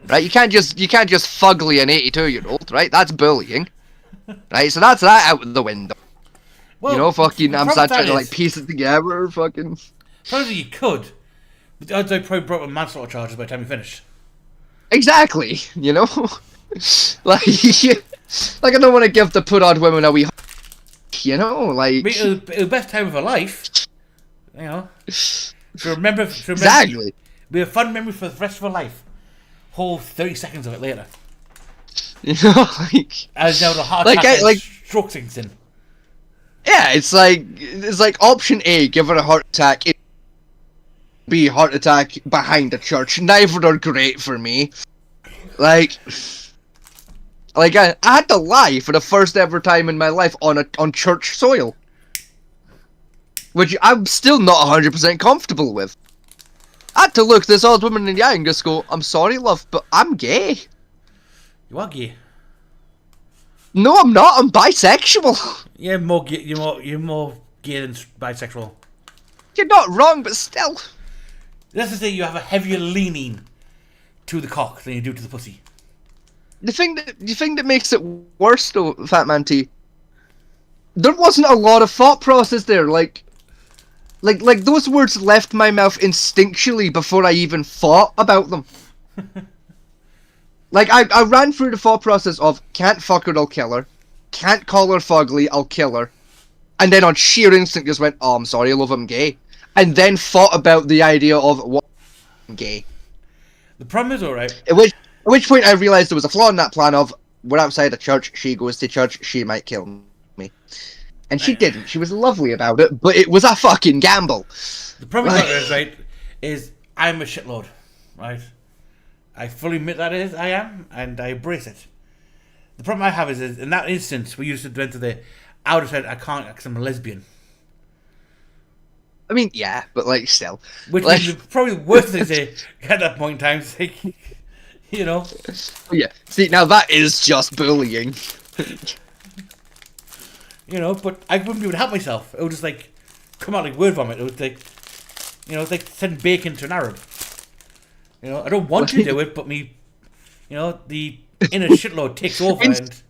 right? You can't just fugly an 82-year-old, right? That's bullying, right? So that's that out the window. Well, you know, fucking, I'm trying to, like, piece it together, fucking... Probably you could, but the odds I probably brought up manslaughter charges by the time you finish. Exactly, you know? like I don't want to give the poor odd women a wee... You know, like... I mean, it was best time of her life. You know? To remember, Exactly. Be a fun memory for the rest of our life. Whole 30 seconds of it later. You know, like As now the heart attack and stroke sinks in. yeah, it's like option A, give her a heart attack. B, heart attack behind a church. Neither are great for me. Like I had to lie for the first ever time in my life on church soil, which I'm still not 100% comfortable with. I had to look this old woman in the eye and just go, "I'm sorry, love, but I'm gay." You are gay. No, I'm not. I'm bisexual. Yeah, more gay. You're more gay than bisexual. You're not wrong, but still. Let's just say you have a heavier leaning to the cock than you do to the pussy. The thing that makes it worse, though, Fat Man T, there wasn't a lot of thought process there. Like those words left my mouth instinctually before I even thought about them. Like, I ran through the thought process of, can't fuck her, I'll kill her. Can't call her fugly, I'll kill her. And then on sheer instinct just went, oh, I'm sorry, I love I'm gay. And then thought about the idea of, what, I'm gay. The problem is, alright. At which point I realised there was a flaw in that plan of, we're outside a church, she goes to church, she might kill me. And she didn't. She was lovely about it, but it was a fucking gamble. The problem is, right, is I'm a shitlord, right? I fully admit that I am, and I embrace it. The problem I have is in that instance, we used to went to the outer side, I can't because I'm a lesbian. I mean, yeah, but like, still. Which like, is probably the worst thing to say at that point in time. It's like, you know. Yeah, see, now that is just bullying. You know, but I wouldn't be able to help myself. It would just like come out like word vomit. It would like, you know, it's like sending bacon to an Arab. You know, I don't want to do it, but me, you know, the inner shitload takes over and...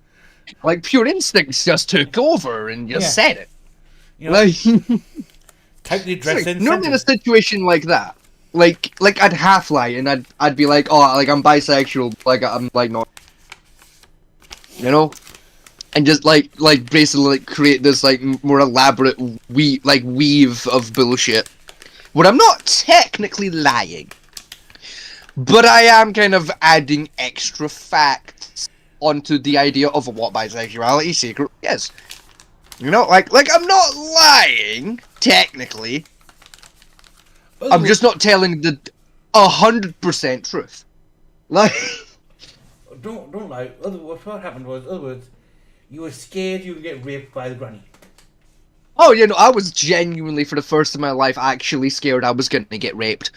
Like, pure instincts just took over and just said it. You know, like, type the address in. Normally in a situation like that, like I'd half lie and I'd be like, oh, like I'm bisexual, like I'm like not, you know, and just like basically like create this like more elaborate weave of bullshit, where I'm not technically lying, but I am kind of adding extra facts onto the idea of what bisexuality secretly is. You know, like I'm not lying technically. I'm just not telling the 100% truth. Like, don't lie. What happened was, in other words, you were scared you would get raped by the granny. oh, you know, I was genuinely, for the first time in my life, actually scared I was gonna get raped.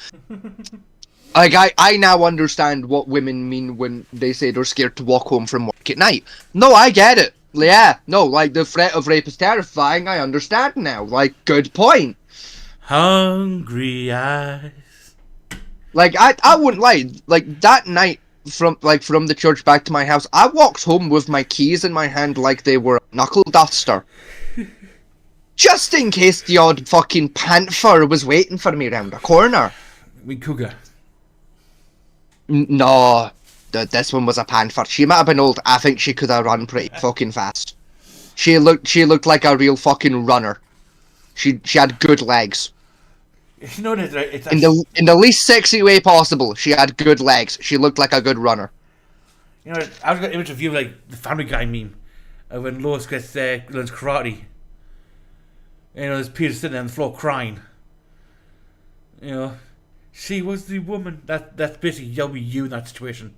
Like, I now understand what women mean when they say they're scared to walk home from work at night. No, I get it. Yeah, no, like, the threat of rape is terrifying, I understand now. Like, good point. Hungry eyes. Like, I wouldn't lie. Like, that night, from the church back to my house, I walked home with my keys in my hand like they were a knuckle duster. Just in case the odd fucking panther was waiting for me around the corner. Cougar. No, this one was a panther. She might have been old. I think she could have run pretty fucking fast. She looked like a real fucking runner. She had good legs. You know this, right? In the least sexy way possible, she had good legs. She looked like a good runner. You know, I've got an image of you like the Family Guy meme of when Lois gets learns karate. You know, there's Peter sitting on the floor crying. You know, she was the woman. That's basically you'll be you in that situation.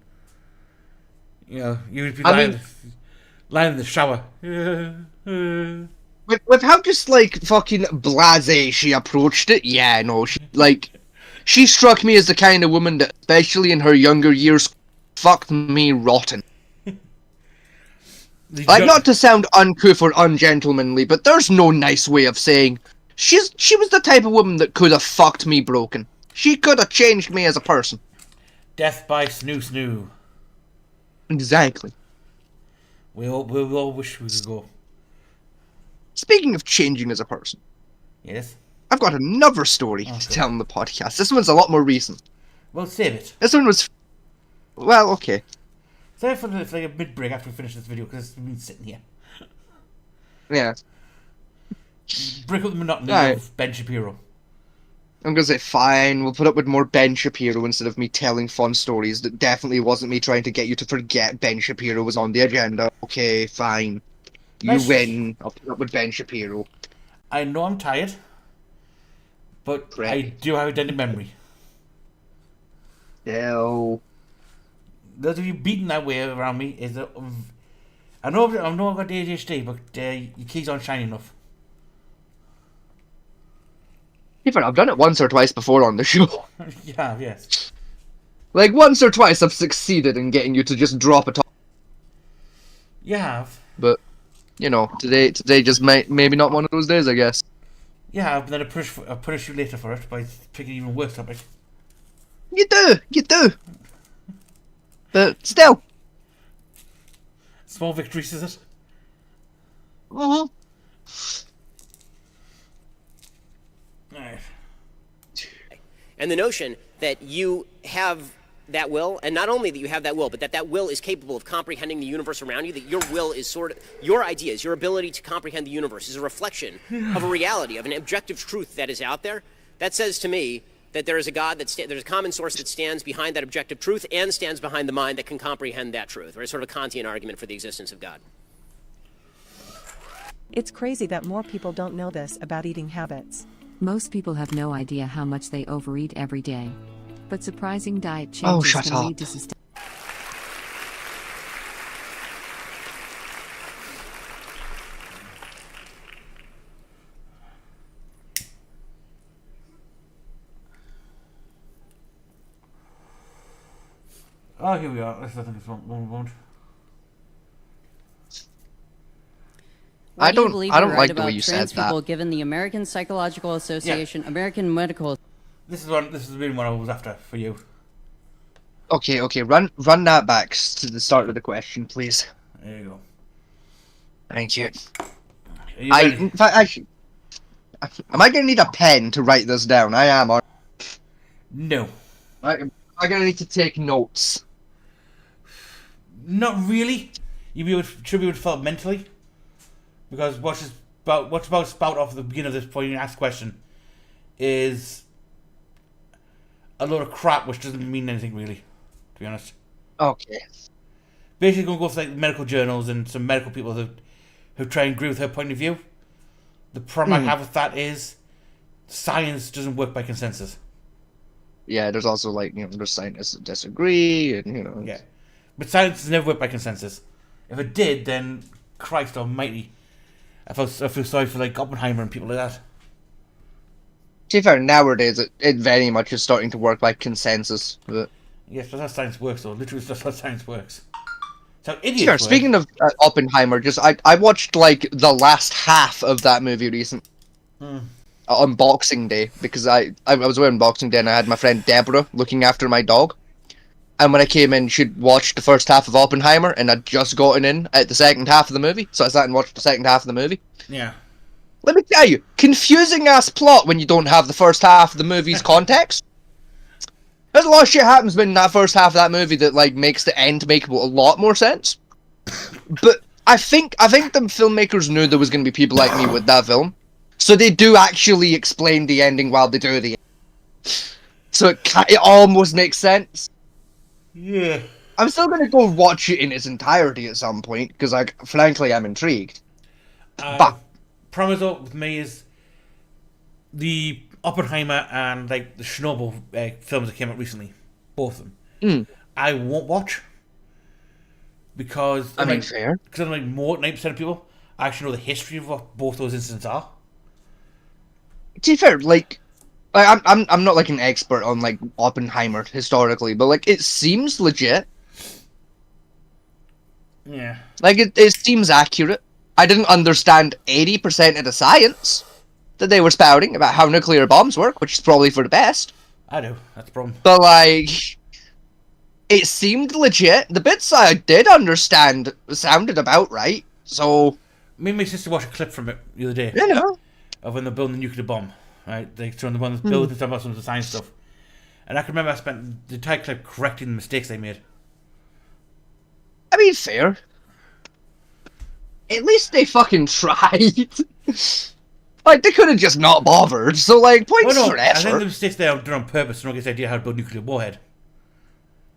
You know, you would be lying in the shower. With how just like fucking blasé she approached it, yeah, no, she struck me as the kind of woman that, especially in her younger years, fucked me rotten. Like, not to sound uncouth or ungentlemanly, but there's no nice way of saying she was the type of woman that could have fucked me broken. She could have changed me as a person. Death by snoo. Exactly. We all wish we could go. Speaking of changing as a person. Yes? I've got another story to tell on the podcast. This one's a lot more recent. Well, save it. This one was... Well, okay. Save it for like a mid-break after we finish this video, because we've been sitting here. Yeah. Break up the monotony Right. of Ben Shapiro. I'm gonna say fine. We'll put up with more Ben Shapiro instead of me telling fun stories. That definitely wasn't me trying to get you to forget Ben Shapiro was on the agenda. Okay, fine. You Nice. win. I'll put up with Ben Shapiro. I know I'm tired, but Correct. I do have a dented memory. Hell. Those of you beating that way around me is I know I've got ADHD, but your keys aren't shiny enough. Even I've done it once or twice before on the show. You have, yes. Like once or twice, I've succeeded in getting you to just drop a top. You have. But you know, today just maybe not one of those days, I guess. You have, but then I punish you later for it by picking an even worse topic. You do. But still. Small victories, is it? Mm-hmm. Alright. And the notion that you have that will, and not only that you have that will, but that will is capable of comprehending the universe around you, that your will is your ideas, your ability to comprehend the universe is a reflection of a reality, of an objective truth that is out there, that says to me that there is a God, there's a common source that stands behind that objective truth and stands behind the mind that can comprehend that truth, right? Sort of a Kantian argument for the existence of God. It's crazy that more people don't know this about eating habits. Most people have no idea how much they overeat every day. But surprising diet changes shut can up. lead to sustained. Oh, here we are. Let's I think it's one moment. I don't believe like you're right the way about you said trans that. people, given the American Psychological Association, American Medical. This is really one I was after for you. Okay, run that back to the start of the question, please. There you go. Thank you. Are you ready? In fact, actually, am I gonna need a pen to write this down? I am. No. Am I gonna need to take notes? Not really. Should be able to follow mentally. Because what's about to spout off at the beginning of this point you ask question is a load of crap which doesn't mean anything really, to be honest. Okay. Basically gonna go for like medical journals and some medical people who try and agree with her point of view. The problem I have with that is science doesn't work by consensus. Yeah, there's also there's scientists that disagree, and Yeah. But science has never worked by consensus. If it did, then Christ almighty. I feel sorry for like Oppenheimer and people like that. To be fair, nowadays it very much is starting to work by consensus. But Yes, that's how science works though. Literally that's how science works. So idiots sure, work. speaking of Oppenheimer, I watched like the last half of that movie recently on Boxing Day because I was away on Boxing Day and I had my friend Deborah looking after my dog. And when I came in, she'd watched the first half of Oppenheimer, and I'd just gotten in at the second half of the movie, so I sat and watched the second half of the movie. Yeah. Let me tell you, confusing-ass plot when you don't have the first half of the movie's context. There's a lot of shit happens in that first half of that movie that, like, makes the end make a lot more sense. But I think the filmmakers knew there was going to be people like me with that film, so they do actually explain the ending while they do the end. So it almost makes sense. Yeah. I'm still gonna go watch it in its entirety at some point because, frankly, I'm intrigued. But problem with me is the Oppenheimer and like the Chernobyl films that came out recently, both of them. I won't watch because fair. Because I'm like more than 90% of people actually know the history of what both those incidents are. To be fair, I'm not like an expert on like Oppenheimer historically, but like it seems legit. Yeah. Like it seems accurate. I didn't understand 80% of the science that they were spouting about how nuclear bombs work, which is probably for the best. I do. That's the problem. But like, it seemed legit. The bits I did understand sounded about right. So Me and my sister watched a clip from it the other day of when they're building the nuclear bomb. Right, they turn the one that's built and stuff about some of the science stuff. And I can remember I spent the entire clip correcting the mistakes they made. I mean, fair. At least they fucking tried. Like, they could have just not bothered, so, like, points Well, no, for I think effort. the mistakes there are done on purpose to not get this idea how to build a nuclear warhead.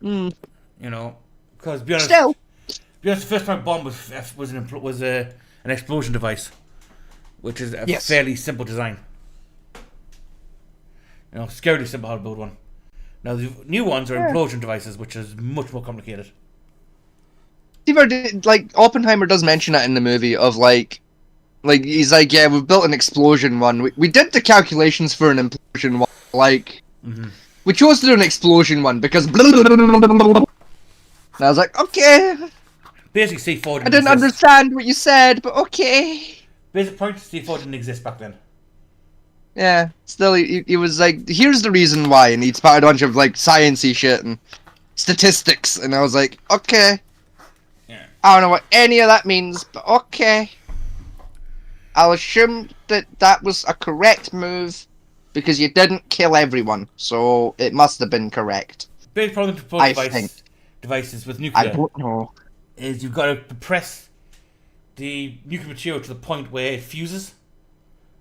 Hmm. You know, because be honest, Still. the first time bomb was an explosion device, which is a Yes. fairly simple design. You know, scarily simple how to build one. Now the new ones are implosion devices, which is much more complicated. Like, Oppenheimer does mention that in the movie of, like, he's like, yeah, we've built an explosion one. We did the calculations for an implosion one. Like, we chose to do an explosion one because and I was like, okay. Basically, C4 didn't I didn't exist. understand what you said, but okay. Basic point, C4 didn't exist back then. Yeah, still, he was like, here's the reason why, and he spouted a bunch of, like, sciencey shit and statistics, and I was like, okay. Yeah. I don't know what any of that means, but okay. I'll assume that that was a correct move, because you didn't kill everyone, so it must have been correct. Big problem with I both think. devices with I nuclear don't know. is you've got to compress the nuclear material to the point where it fuses,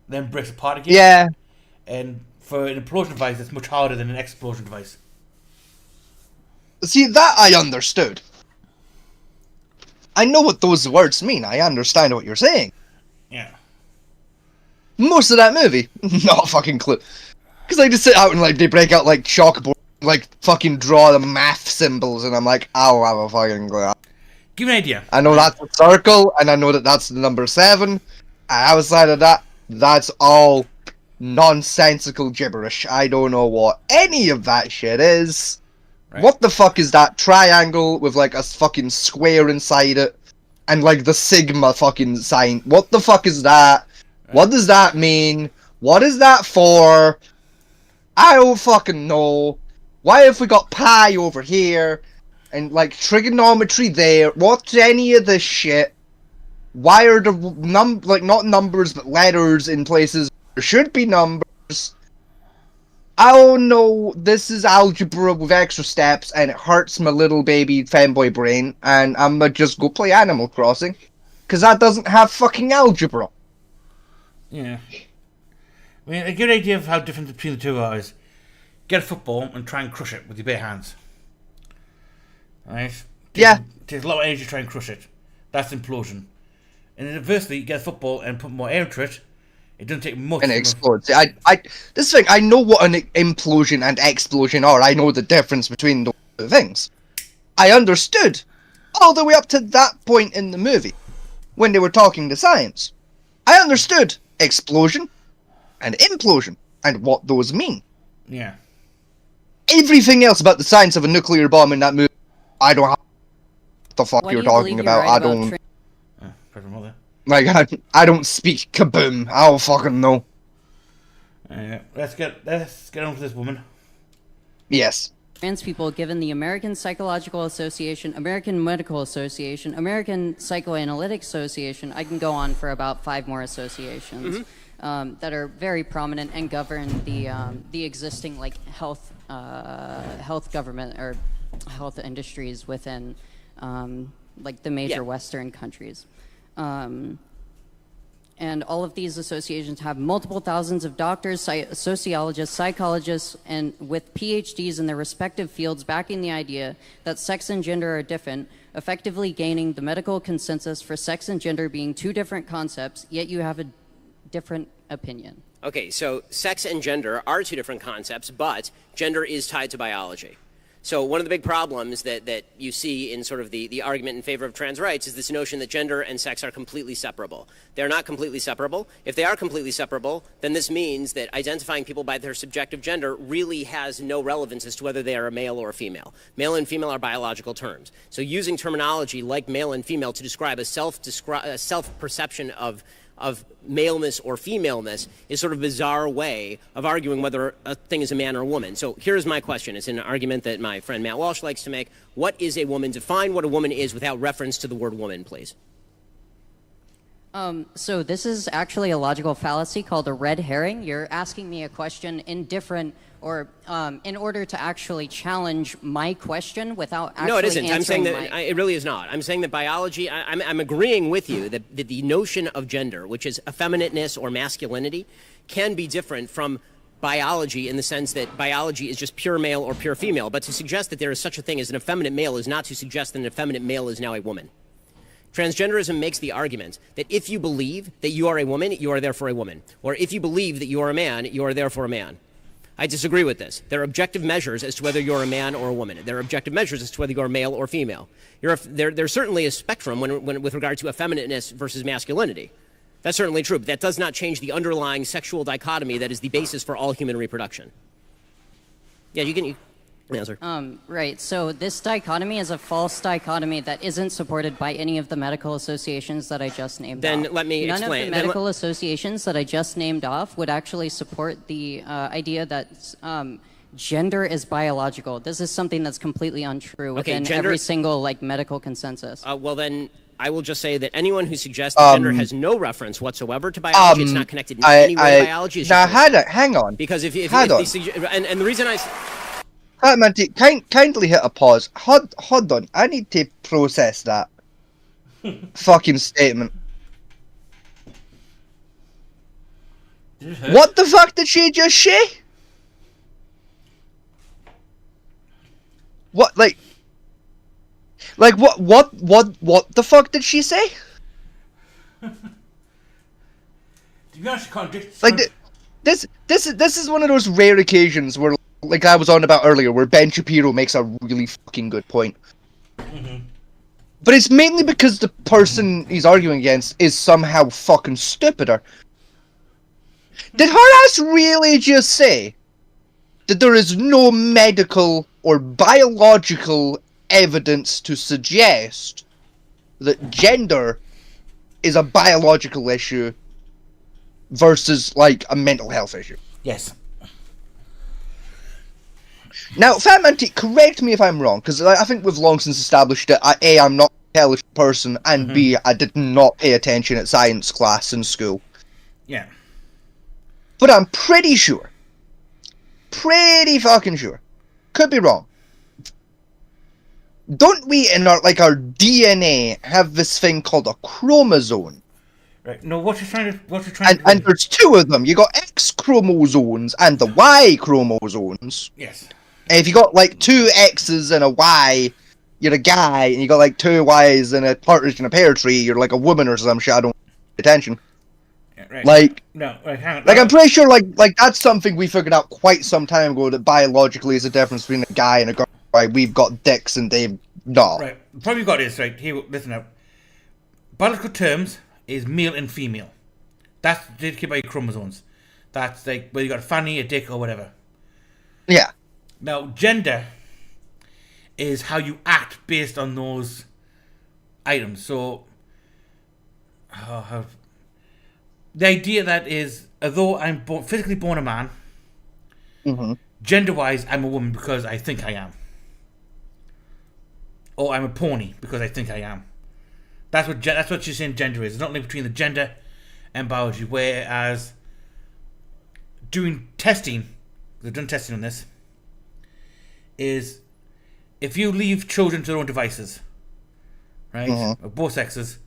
then breaks apart again. Yeah. And for an implosion device, it's much harder than an explosion device. See, that I understood. I know what those words mean. I understand what you're saying. Yeah. Most of that movie, not a fucking clue. Because I just sit out and, like, they break out, like, chalkboard, like, fucking draw the math symbols, and I'm like, I don't have a fucking clue. Give me an idea. I know that's a circle, and I know that that's the number 7. And outside of that, that's all nonsensical gibberish. I don't know what any of that shit is. Right. What the fuck is that triangle with, like, a fucking square inside it? And, like, the sigma fucking sign. What the fuck is that? Right. What does that mean? What is that for? I don't fucking know. Why have we got pi over here? And, like, trigonometry there? What's any of this shit? Why are the not numbers, but letters in places where there should be numbers? I don't know. This is algebra with extra steps, and it hurts my little baby fanboy brain, and I'm gonna just go play Animal Crossing. Because that doesn't have fucking algebra. Yeah. I mean, a good idea of how different between the two are is get a football and try and crush it with your bare hands. Right? Yeah. It takes a lot of energy to try and crush it. That's implosion. And inversely, you get a football and put more air into it. It doesn't take much. And it explodes. This thing, I know what an implosion and explosion are. I know the difference between those two things. I understood all the way up to that point in the movie when they were talking to science. I understood explosion and implosion and what those mean. Yeah. Everything else about the science of a nuclear bomb in that movie, I don't have what the fuck you're talking about. I don't. Like, I don't speak kaboom. I don't fucking know. Let's get on with this woman. Yes. Trans people, given the American Psychological Association, American Medical Association, American Psychoanalytic Association, I can go on for about 5 more associations that are very prominent and govern the existing like health government or health industries within like the major Western countries. And all of these associations have multiple thousands of doctors, sociologists, psychologists, and with PhDs in their respective fields backing the idea that sex and gender are different, effectively gaining the medical consensus for sex and gender being 2 different concepts, yet you have a different opinion. Okay, so sex and gender are 2 different concepts, but gender is tied to biology. So one of the big problems that you see in sort of the argument in favor of trans rights is this notion that gender and sex are completely separable. They're not completely separable. If they are completely separable, then this means that identifying people by their subjective gender really has no relevance as to whether they are a male or a female. Male and female are biological terms. So using terminology like male and female to describe a self-perception of maleness or femaleness is sort of a bizarre way of arguing whether a thing is a man or a woman. So here's my question. It's an argument that my friend Matt Walsh likes to make. What is a woman? Define what a woman is without reference to the word woman, please. So this is actually a logical fallacy called a red herring. You're asking me a question in order to actually challenge my question without actually No, it isn't. I'm saying answering that it really is not. I'm saying that biology. I'm agreeing with you that the notion of gender, which is effeminateness or masculinity, can be different from biology in the sense that biology is just pure male or pure female. But to suggest that there is such a thing as an effeminate male is not to suggest that an effeminate male is now a woman. Transgenderism makes the argument that if you believe that you are a woman, you are therefore a woman. Or if you believe that you are a man, you are therefore a man. I disagree with this. There are objective measures as to whether you're a man or a woman. There are objective measures as to whether you're male or female. There's certainly a spectrum when with regard to effeminateness versus masculinity. That's certainly true, but that does not change the underlying sexual dichotomy that is the basis for all human reproduction. Yeah, you can answer. Right. So this dichotomy is a false dichotomy that isn't supported by any of the medical associations that I just named Then off. let me None explain. of the medical associations that I just named off would actually support the idea that gender is biological. This is something that's completely untrue within every single medical consensus. Well, then I will just say that anyone who suggests that gender has no reference whatsoever to biology, it's not connected in any way to biology. Now, hang on. Because if and the reason kindly hit a pause. Hold on. I need to process that fucking statement. What the fuck did she just say? What, like what the fuck did she say? To be honest, this is one of those rare occasions where, like I was on about earlier, where Ben Shapiro makes a really fucking good point. Mm-hmm. But it's mainly because the person he's arguing against is somehow fucking stupider. Did her ass really just say that there is no medical or biological evidence to suggest that gender is a biological issue versus, like, a mental health issue? Yes. Now, Fat Man T, correct me if I'm wrong, because I think we've long since established that A, I'm not an intelligent person, and B, I did not pay attention at science class in school. Yeah. But I'm pretty sure. Pretty fucking sure. Could be wrong. Don't we, in our DNA, have this thing called a chromosome? Right. No, what you're trying to and there's two of them. You got X chromosomes and the Y chromosomes. Yes. And if you got like two X's and a Y, you're a guy, and you got like two Y's and a partridge in a pear tree, you're like a woman or some shit. I don't pay attention. Right. Like, no, hang on. Like, I'm pretty sure, like that's something we figured out quite some time ago, that biologically is a difference between a guy and a girl. Right? We've got dicks and they've not. Right. The problem you've got is, right, here, listen up. Biological terms is male and female. That's dedicated by your chromosomes. That's like whether you got a fanny, a dick, or whatever. Yeah. Now, gender is how you act based on those items. So, the idea that is, although I'm physically born a man, gender-wise, I'm a woman because I think I am. Or I'm a pony because I think I am. That's what she's saying gender is. It's not linked between the gender and biology. Whereas doing testing, they've done testing on this, is if you leave children to their own devices, right, of both sexes,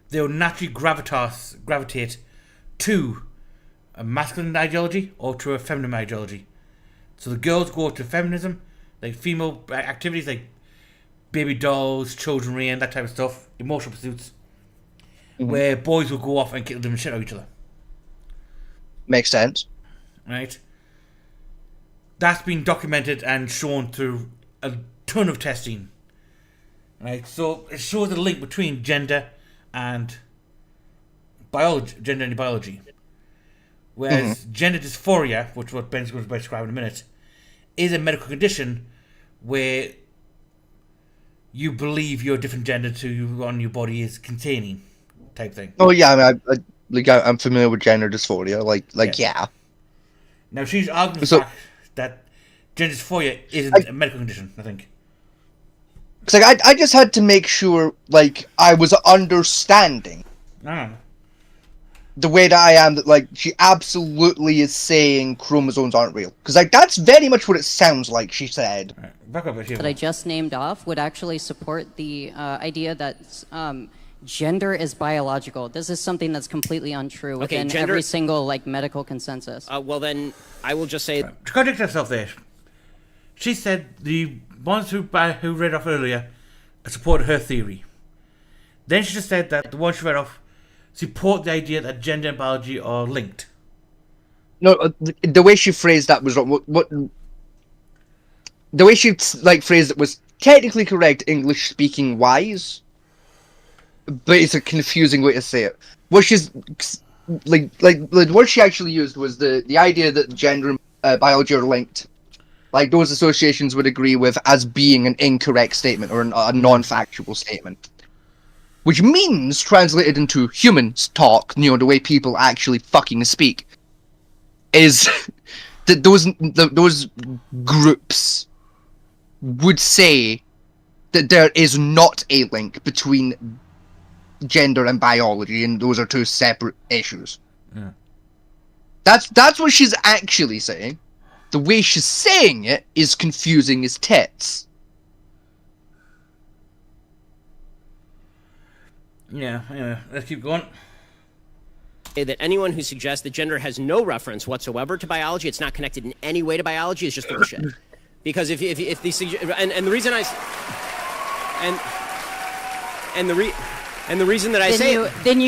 they'll naturally gravitate to a masculine ideology or to a feminine ideology. So the girls go to feminism, like female activities like baby dolls, children rearing, that type of stuff, emotional pursuits, where boys will go off and kill them and shit out of each other. Makes sense. Right? That's been documented and shown through a ton of testing. Right? So it shows the link between gender and biology. Whereas gender dysphoria, which is what Ben's going to describe in a minute, is a medical condition where you believe your different gender to on your body is containing, type thing. Oh yeah, I mean, I'm familiar with gender dysphoria. Yeah. Now she's arguing the fact that gender dysphoria isn't a medical condition, I think. Cause I just had to make sure, I was understanding. No. the way that I am, that like she absolutely is saying chromosomes aren't real, because like that's very much what it sounds like she said. Right, back up a that I just named off would actually support the idea that gender is biological. This is something that's completely untrue within every single like medical consensus. Well, then I will just say to contradict herself there. She said the ones who read off earlier supported her theory. Then she just said that the ones she read off support the idea that gender and biology are linked. No, the way she phrased that was wrong. The way she like phrased it was technically correct, English speaking wise, but it's a confusing way to say it. What she's like the word she actually used was the idea that gender and biology are linked. Like those associations would agree with as being an incorrect statement or a non-factual statement. Which means, translated into human talk, you know, the way people actually fucking speak, is that those groups would say that there is not a link between gender and biology, and those are two separate issues. Yeah. That's what she's actually saying. The way she's saying it is confusing as tits. Yeah, let's keep going. That anyone who suggests that gender has no reference whatsoever to biology, it's not connected in any way to biology, is just bullshit. Because if the and the reason the reason that I then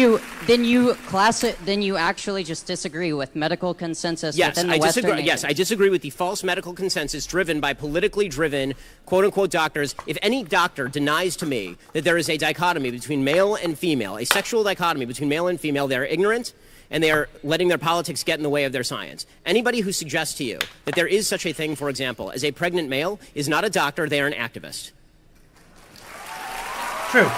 you actually just disagree with medical consensus within the Western disagree. Yes, I disagree with the false medical consensus driven by politically driven quote unquote doctors. If any doctor denies to me that there is a dichotomy between male and female, a sexual dichotomy between male and female, they are ignorant and they are letting their politics get in the way of their science. Anybody who suggests to you that there is such a thing, for example, as a pregnant male is not a doctor, they are an activist. True.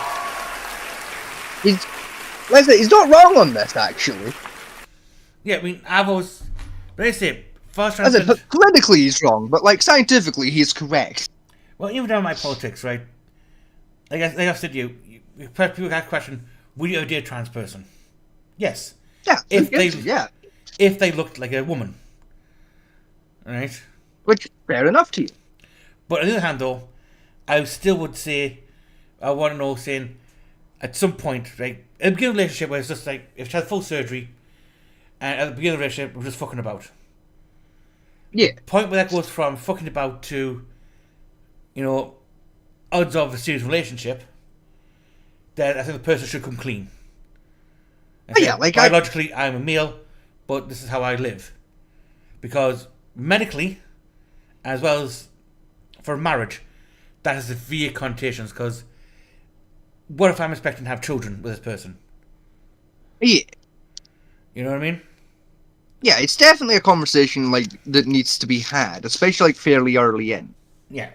He's not wrong on this, actually. Yeah, I mean, I've always... But I say, politically he's wrong, but, like, scientifically he's correct. Well, even down my politics, right? Like I've said to you, people ask the question, would you ever date a trans person? Yes. Yeah. If they looked like a woman. Right? Which, fair enough to you. But on the other hand, though, I still would say, I want to know, saying... At some point, right, at the beginning of the relationship where it's just like, if she had full surgery, and at the beginning of the relationship, we're just fucking about. Yeah. The point where that goes from fucking about to, you know, odds of a serious relationship, that I think the person should come clean. And say, like biologically, I'm a male, but this is how I live. Because medically, as well as for marriage, that has severe connotations, because what if I'm expecting to have children with this person? Yeah. You know what I mean? Yeah, it's definitely a conversation like that needs to be had, especially like fairly early in. Yeah.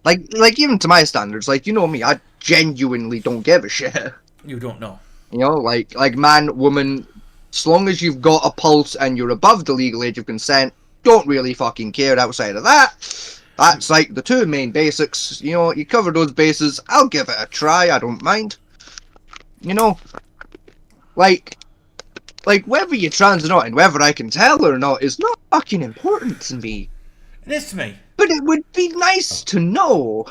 Like even to my standards, like you know me, I genuinely don't give a shit. You don't know. You know, like man, woman, as long as you've got a pulse and you're above the legal age of consent, don't really fucking care outside of that. That's like the two main basics. You know, you cover those bases, I'll give it a try, I don't mind. You know? Like whether you're trans or not, and whether I can tell or not, is not fucking important to me. It is to me. But it would be nice to know.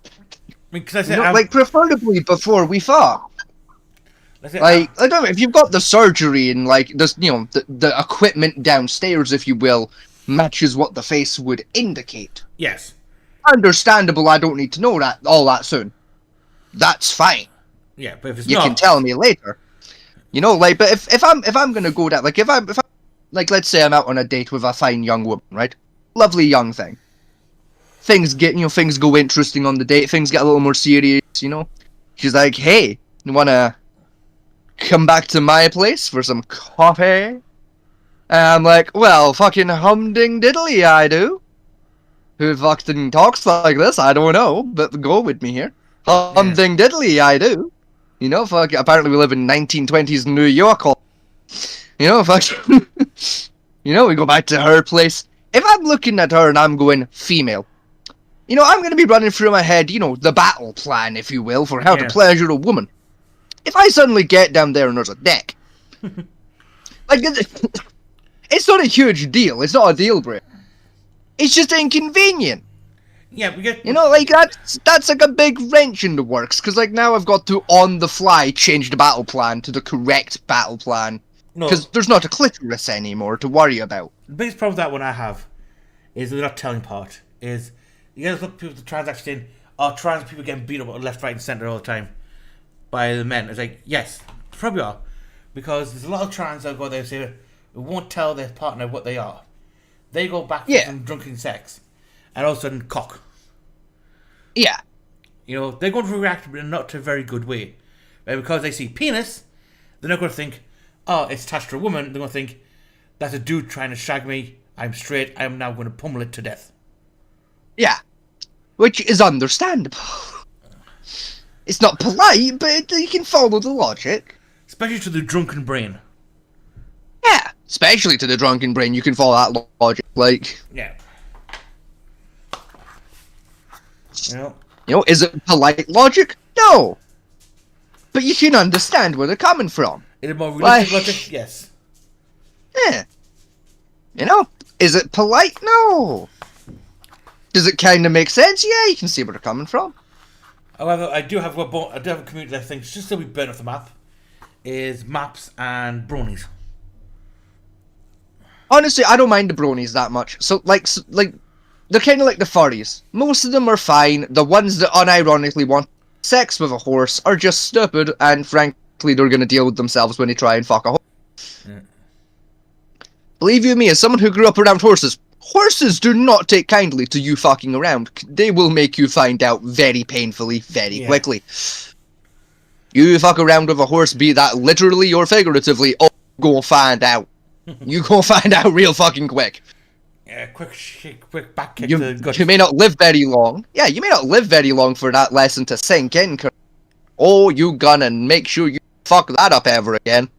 I mean, 'cause I said, you know, like, preferably before we fuck. I don't know, if you've got the surgery and, like, this, you know, the equipment downstairs, if you will, matches what the face would indicate. Yes. Understandable, I don't need to know that all that soon. That's fine. Yeah, but if it's you not... can tell me later. You know, like, but if I'm gonna go that, like, if I'm like, let's say I'm out on a date with a fine young woman, right? Lovely young thing. Things go interesting on the date, things get a little more serious, you know? She's like, hey, you wanna come back to my place for some coffee? And I'm like, well, fucking humding-diddly, I do. Who fucking talks like this? I don't know, but go with me here. Humding-diddly, I do. You know, fuck, apparently we live in 1920s New York. You know, fucking... you know, we go back to her place. If I'm looking at her and I'm going, female, you know, I'm going to be running through my head, you know, the battle plan, if you will, for how to pleasure a woman. If I suddenly get down there and there's a dick, Like, it's not a huge deal. It's not a deal breaker. It's just inconvenient. Yeah, we get... You know, like, that's like a big wrench in the works, because, like, now I've got to, on the fly, change the battle plan to the correct battle plan. Because there's not a clitoris anymore to worry about. The biggest problem with that one I have is the not telling part. Is you guys look at people, the trans actually saying, oh, trans people getting beat up left, right, and centre all the time by the men. It's like, yes, probably are. Because there's a lot of trans that go there and say, we won't tell their partner what they are. They go back to some drunken sex. And all of a sudden, cock. Yeah. You know, they're going to react in not a very good way. But because they see penis, they're not going to think, oh, it's attached to a woman. They're going to think, that's a dude trying to shag me. I'm straight. I'm now going to pummel it to death. Yeah. Which is understandable. It's not polite, but you can follow the logic. Especially to the drunken brain. Yeah. Especially to the drunken brain, you can follow that logic. Like... Yeah. You know, is it polite logic? No. But you can understand where they're coming from. Is it more realistic logic? Yes. Yeah. You know, is it polite? No. Does it kind of make sense? Yeah, you can see where they're coming from. However, I do have a community that thinks, just so we burn off the map, is maps and bronies. Honestly, I don't mind the bronies that much. So, like they're kind of like the furries. Most of them are fine. The ones that unironically want sex with a horse are just stupid, and frankly, they're gonna deal with themselves when they try and fuck a horse. Yeah. Believe you me, as someone who grew up around horses, horses do not take kindly to you fucking around. They will make you find out very painfully, very quickly. You fuck around with a horse, be that literally or figuratively, oh, go find out. You go find out real fucking quick. Yeah, quick back kick you, to the gut. You may not live very long. Yeah, you may not live very long for that lesson to sink in. Oh, you gonna make sure you fuck that up ever again.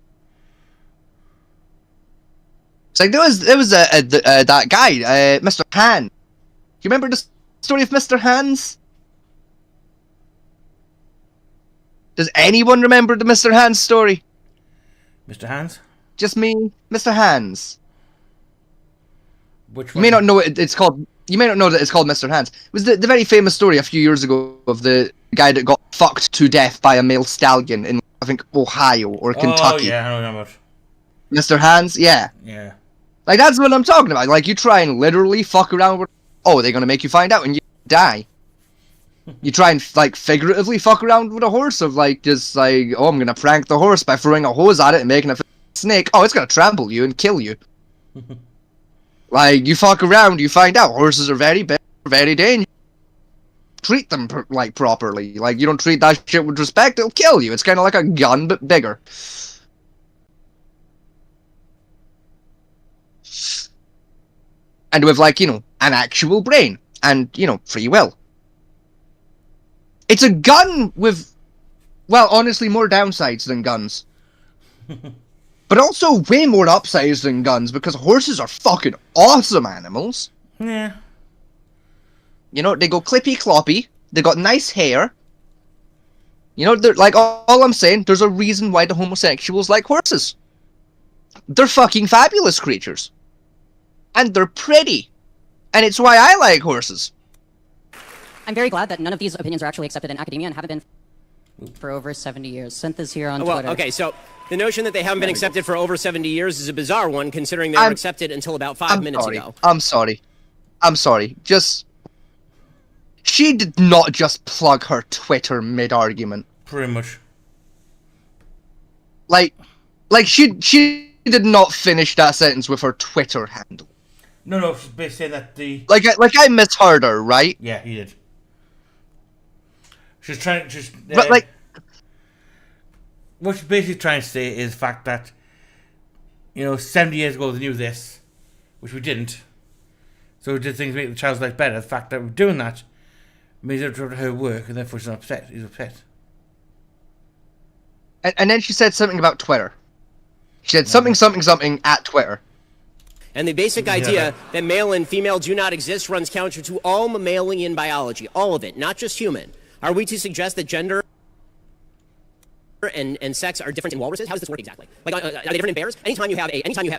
It's like there was that guy, Mr. Han. You remember the story of Mr. Hans? Does anyone remember the Mr. Hans story? Mr. Hans? Just me, Mr. Hans. Which one? You may not know it's called. You may not know that it's called Mr. Hans. It was the very famous story a few years ago of the guy that got fucked to death by a male stallion in, I think, Ohio or Kentucky. Oh yeah, I don't know about. Mr. Hans, yeah. Yeah. Like that's what I'm talking about. Like you try and literally fuck around with. Oh, they're gonna make you find out and you die. You try and like figuratively fuck around with a horse of like just like, oh, I'm gonna prank the horse by throwing a hose at it and making a snake. Oh, it's gonna trample you and kill you. Like, you fuck around, you find out horses are very big, very dangerous. Treat them, like, properly. Like, you don't treat that shit with respect, it'll kill you. It's kind of like a gun, but bigger. And with, like, you know, an actual brain. And, you know, free will. It's a gun with, well, honestly, more downsides than guns. But also way more upsides than guns, because horses are fucking awesome animals. Yeah. You know, they go clippy-cloppy, they got nice hair. You know, they're, like, all I'm saying, there's a reason why the homosexuals like horses. They're fucking fabulous creatures. And they're pretty. And it's why I like horses. I'm very glad that none of these opinions are actually accepted in academia and haven't been for over 70 years. Sent this here on Twitter. Okay, so the notion that they haven't been accepted for over 70 years is a bizarre one, considering they were accepted until about 5 minutes ago. I'm sorry. Just... She did not just plug her Twitter mid-argument. Pretty much. Like she did not finish that sentence with her Twitter handle. No, she's basically saying that the... Like I misheard her, right? Yeah, he did. She's trying... But, like... What she's basically trying to say is the fact that, you know, 70 years ago they knew this, which we didn't. So we did things to make the child's life better. The fact that we're doing that means it interrupted her work, and therefore she's upset. He's upset. And then she said something about Twitter. She said something at Twitter. And the basic idea that male and female do not exist runs counter to all mammalian biology. All of it, not just human. Are we to suggest that gender... and sex are different in walruses? How does this work exactly? Like, are they different in bears? Anytime you have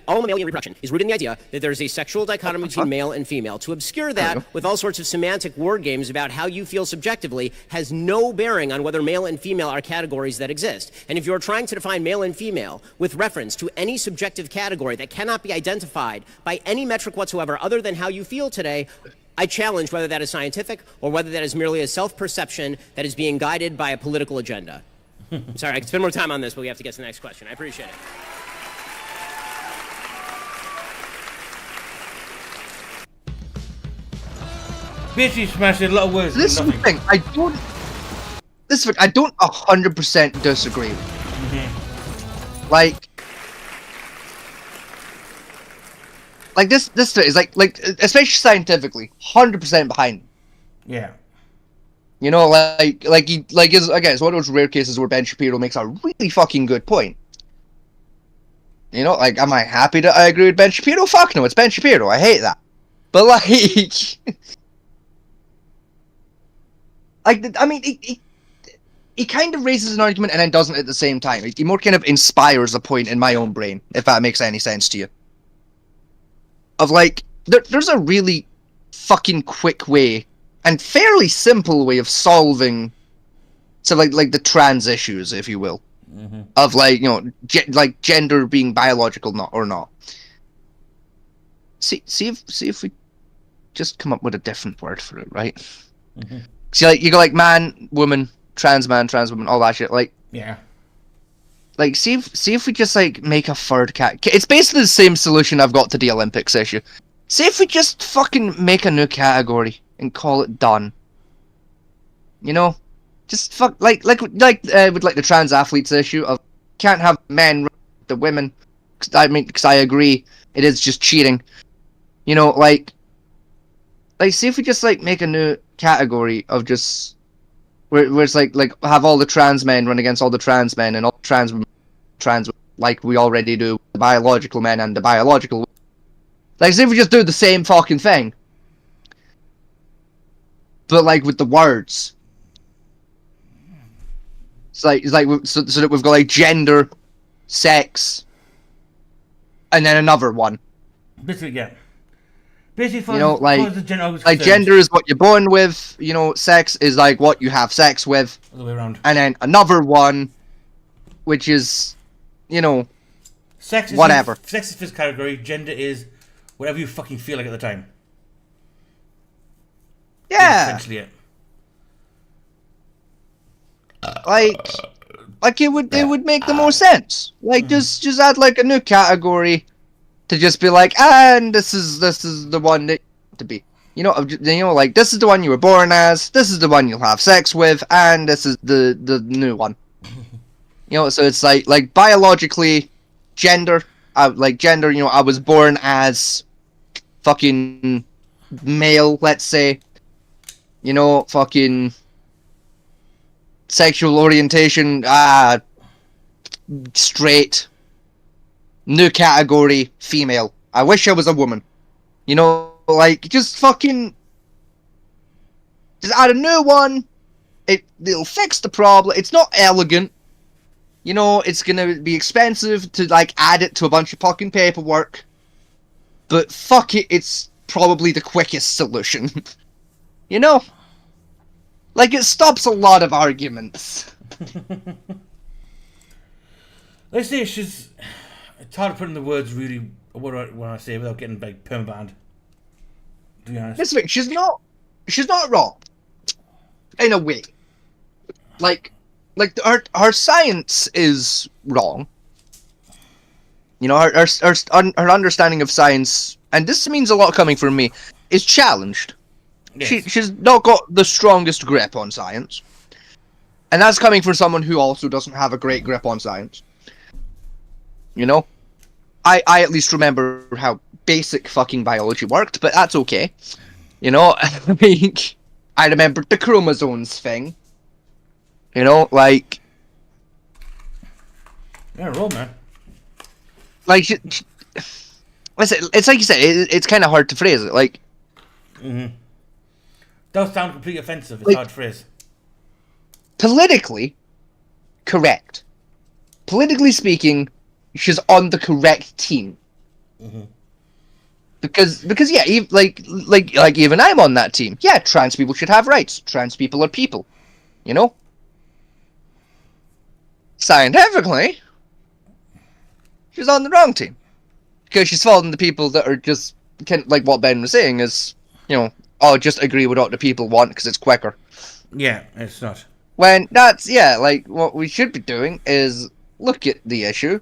all mammalian reproduction is rooted in the idea that there's a sexual dichotomy between male and female. To obscure that with all sorts of semantic word games about how you feel subjectively has no bearing on whether male and female are categories that exist. And if you're trying to define male and female with reference to any subjective category that cannot be identified by any metric whatsoever other than how you feel today, I challenge whether that is scientific or whether that is merely a self-perception that is being guided by a political agenda. Sorry, I could spend more time on this, but we have to get to the next question. I appreciate it. Basically, smashed a lot of words. This is the thing. I don't 100% disagree. Like this is like especially scientifically, 100% behind him. Yeah. You know, again, it's one of those rare cases where Ben Shapiro makes a really fucking good point. You know, like, am I happy that I agree with Ben Shapiro? Fuck no, it's Ben Shapiro. I hate that. But like, I mean, he kind of raises an argument and then doesn't at the same time. He more kind of inspires a point in my own brain, if that makes any sense to you. Of like, there's a really fucking quick way and fairly simple way of solving, so like the trans issues, if you will, of like, you know, like gender being biological or not. See if we just come up with a different word for it, right? See, like, you go like man, woman, trans woman, all that shit. Like, yeah. Like, see if we just like make a third cat. It's basically the same solution I've got to the Olympics issue. See if we just fucking make a new category and call it done. You know, just fuck with like the trans athletes issue of can't have men the women. Because I agree, it is just cheating. You know, like see if we just like make a new category of just where it's like have all the trans men run against all the trans men and all trans like we already do the biological men and the biological. Like, see if we just do the same fucking thing, but like with the words. So that we've got like gender, sex, and then another one. Basically, yeah. Basically, you know, like gender is what you're born with. You know, sex is like what you have sex with. All the way around. And then another one, which is, you know, sex is whatever. Sex is this category. Gender is whatever you fucking feel like at the time. Yeah. Essentially it. Like it would make the most sense. Like just add like a new category to just be like, and this is the one that to be. You know, like this is the one you were born as. This is the one you'll have sex with, and this is the new one. You know, so it's like biologically, gender. Gender. You know, I was born as fucking male. Let's say. You know, fucking sexual orientation, straight. New category, female. I wish I was a woman. You know, like, just fucking just add a new one. It'll fix the problem. It's not elegant. You know, it's gonna be expensive to, like, add it to a bunch of fucking paperwork. But fuck it, it's probably the quickest solution. You know? Like, it stops a lot of arguments. Let's say it's hard to put in the words really what do I want to say without getting, like, permabanned. To be honest. This thing, she's not wrong. In a way. Like her science is wrong. You know, her understanding of science, and this means a lot coming from me, is challenged. Yes. She's not got the strongest grip on science. And that's coming from someone who also doesn't have a great grip on science. You know? I at least remember how basic fucking biology worked, but that's okay. You know, I mean, I remember the chromosomes thing. You know, like... Yeah, roll, man. Like, it's like you said, it's kind of hard to phrase it, like... Mm-hmm. Does sound completely offensive, it's hard to phrase. Politically, correct. politically speaking, she's on the correct team. Because yeah, like even I'm on that team. Yeah, trans people should have rights. Trans people are people, you know. Scientifically, she's on the wrong team because she's following the people that are just like what Ben was saying is, you know, oh, just agree with what the people want because it's quicker. Yeah, it's not. When that's like what we should be doing is look at the issue,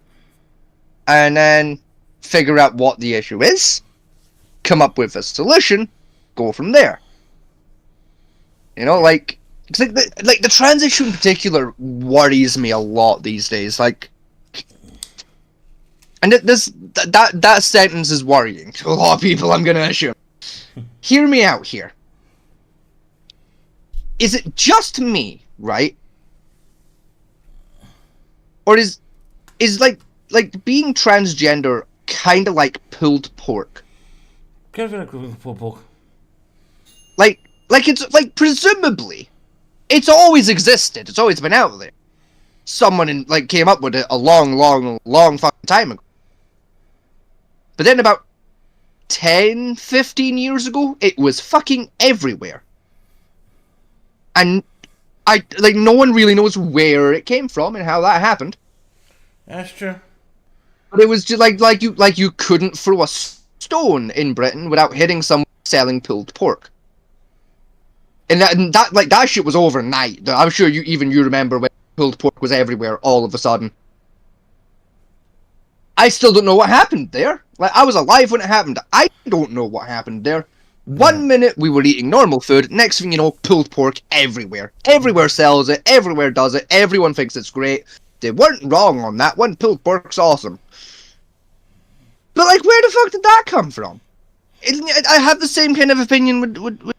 and then figure out what the issue is. Come up with a solution, go from there. You know, like, it's like the trans issue in particular worries me a lot these days. Like, and that sentence is worrying to a lot of people, I'm gonna assume. Hear me out here. Is it just me, right? Or is like being transgender kind of like pulled pork? Like it's like presumably it's always existed. It's always been out there. Someone came up with it a long fucking time ago. But then about 10, 15 years ago, it was fucking everywhere. And no one really knows where it came from and how that happened. That's true. But it was just like you couldn't throw a stone in Britain without hitting someone selling pulled pork. And that shit was overnight. I'm sure you remember when pulled pork was everywhere all of a sudden. I still don't know what happened there. Like, I was alive when it happened. I don't know what happened there. One minute we were eating normal food, next thing you know, pulled pork everywhere. Everywhere sells it, everywhere does it, everyone thinks it's great. They weren't wrong on that one, pulled pork's awesome. But, like, where the fuck did that come from? I have the same kind of opinion with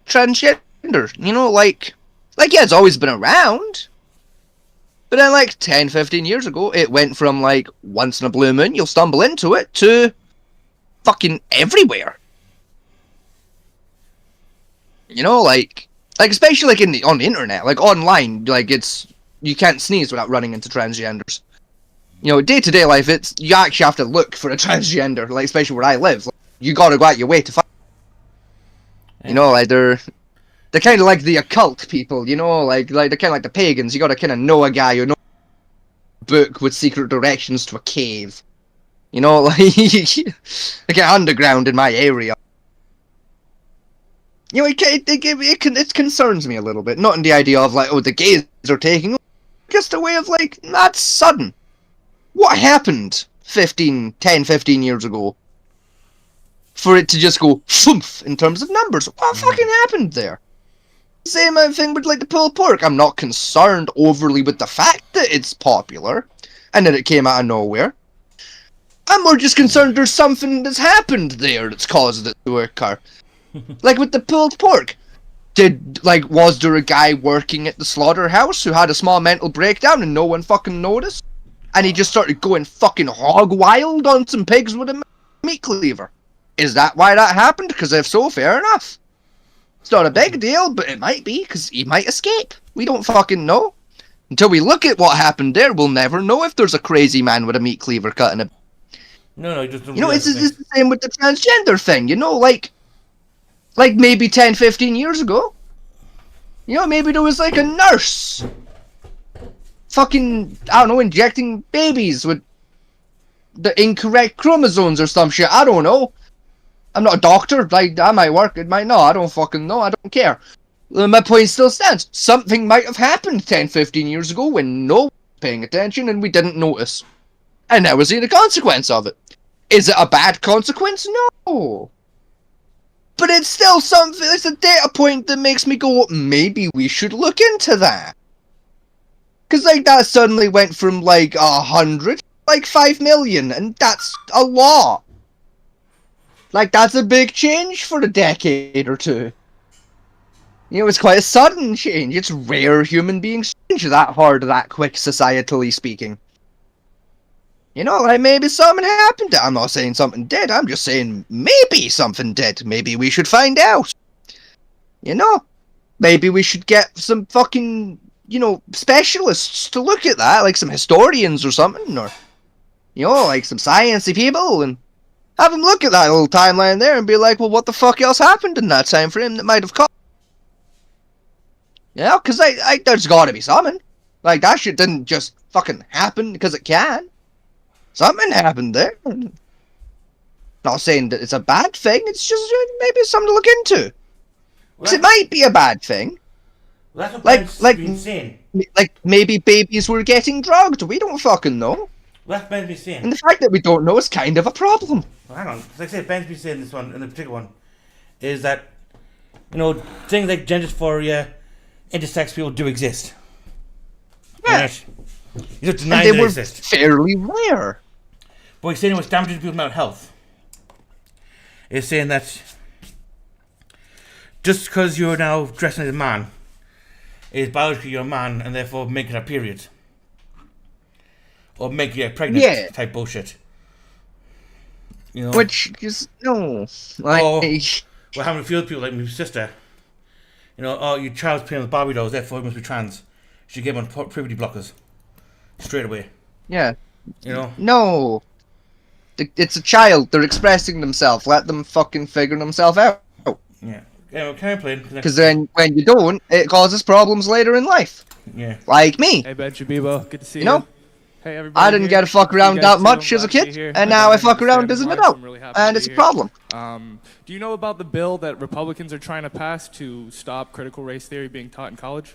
transgender, you know, like, yeah, it's always been around. But then, like, 10, 15 years ago, it went from, like, once in a blue moon, you'll stumble into it, to fucking everywhere. You know, like especially, like, on the internet, like, online, like, you can't sneeze without running into transgenders. You know, day-to-day life, you actually have to look for a transgender, like, especially where I live. Like, you gotta go out your way to find. You know, like, they're kind of like the occult people, you know, like they're kind of like the pagans. You gotta kind of know a guy who knows a book with secret directions to a cave. You know, like, they get underground in my area. You know, it concerns me a little bit. Not in the idea of, like, oh, the gays are taking over. Just a way of, like, that's sudden. What happened 10, 15 years ago? For it to just go thump in terms of numbers. What fucking happened there? Same thing with, like, the pulled pork. I'm not concerned overly with the fact that it's popular and that it came out of nowhere. I'm more just concerned there's something that's happened there that's caused it to occur. Like with the pulled pork. Was there a guy working at the slaughterhouse who had a small mental breakdown and no one fucking noticed? And he just started going fucking hog wild on some pigs with a meat cleaver. Is that why that happened? Because if so, fair enough. It's not a big deal, but it might be, because he might escape. We don't fucking know. Until we look at what happened there, we'll never know if there's a crazy man with a meat cleaver cutting a... No, just... You know, it's the same with the transgender thing, you know, like maybe 10, 15 years ago. You know, maybe there was, like, a nurse fucking, I don't know, injecting babies with the incorrect chromosomes or some shit. I don't know. I'm not a doctor. Like, I might work, it might not. I don't fucking know. I don't care. My point still stands. Something might have happened 10, 15 years ago when no one was paying attention and we didn't notice. And now we're seeing the consequence of it. Is it a bad consequence? No. But it's still something, it's a data point that makes me go, maybe we should look into that. Because, like, that suddenly went from, like, 100 to, like, 5 million, and that's a lot. Like, that's a big change for a decade or two. You know, it's quite a sudden change. It's rare human beings change that hard, that quick, societally speaking. You know, like, maybe something happened. I'm not saying something did, I'm just saying maybe something did. Maybe we should find out. You know? Maybe we should get some fucking, specialists to look at that, like some historians or something, or like some sciencey people, and have them look at that little timeline there and be like, well, what the fuck else happened in that time frame that might have caused? Because there's got to be something. Like, that shit didn't just fucking happen because it can. Something happened there. Not saying that it's a bad thing, it's just maybe it's something to look into. Because it might be a bad thing. Well, that's what been saying. Like, maybe babies were getting drugged. We don't fucking know. Well, that's Ben's been saying. And the fact that we don't know is kind of a problem. Well, hang on. Like I said, Ben's been saying this one, and the particular one, is that, things like gender dysphoria, intersex people do exist. Yeah. Right? You don't deny and they they were exist. fairly rare. But he's saying what's damaging to people's mental health is saying that just because you're now dressing as a man, is biologically you're a man and therefore making a period. Or making you pregnant type bullshit. Which is, no. Like, we're having to feel people like my sister. Your child's playing with Barbie dolls, therefore he must be trans. She gave him puberty blockers. Straight away. Yeah. No. It's a child. They're expressing themselves. Let them fucking figure themselves out. Yeah. Yeah, carry on playing. Because then, when you don't, it causes problems later in life. Yeah. Like me. Hey, Ben Shabibo. Good to see you. Hey, everybody. I didn't get to fuck around that much as a kid, and now I fuck around as an adult. And it's a problem. Do you know about the bill that Republicans are trying to pass to stop critical race theory being taught in college?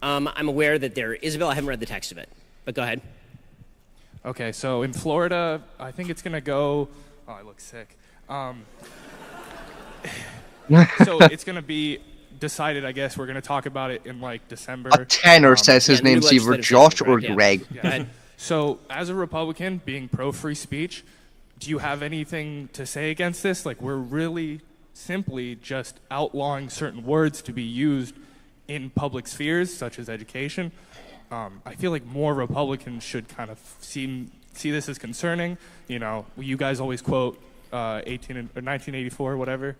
I'm aware that there is a bill. I haven't read the text of it, but go ahead. Okay, so in Florida, I think it's going to go... Oh, I look sick. So it's going to be decided, I guess. We're going to talk about it in, December. A tenor says his name's either Josh or Greg. Yeah. So, as a Republican, being pro-free speech, do you have anything to say against this? We're really simply just outlawing certain words to be used in public spheres, such as education. I feel like more Republicans should kind of see this as concerning. You guys always quote 1984, whatever.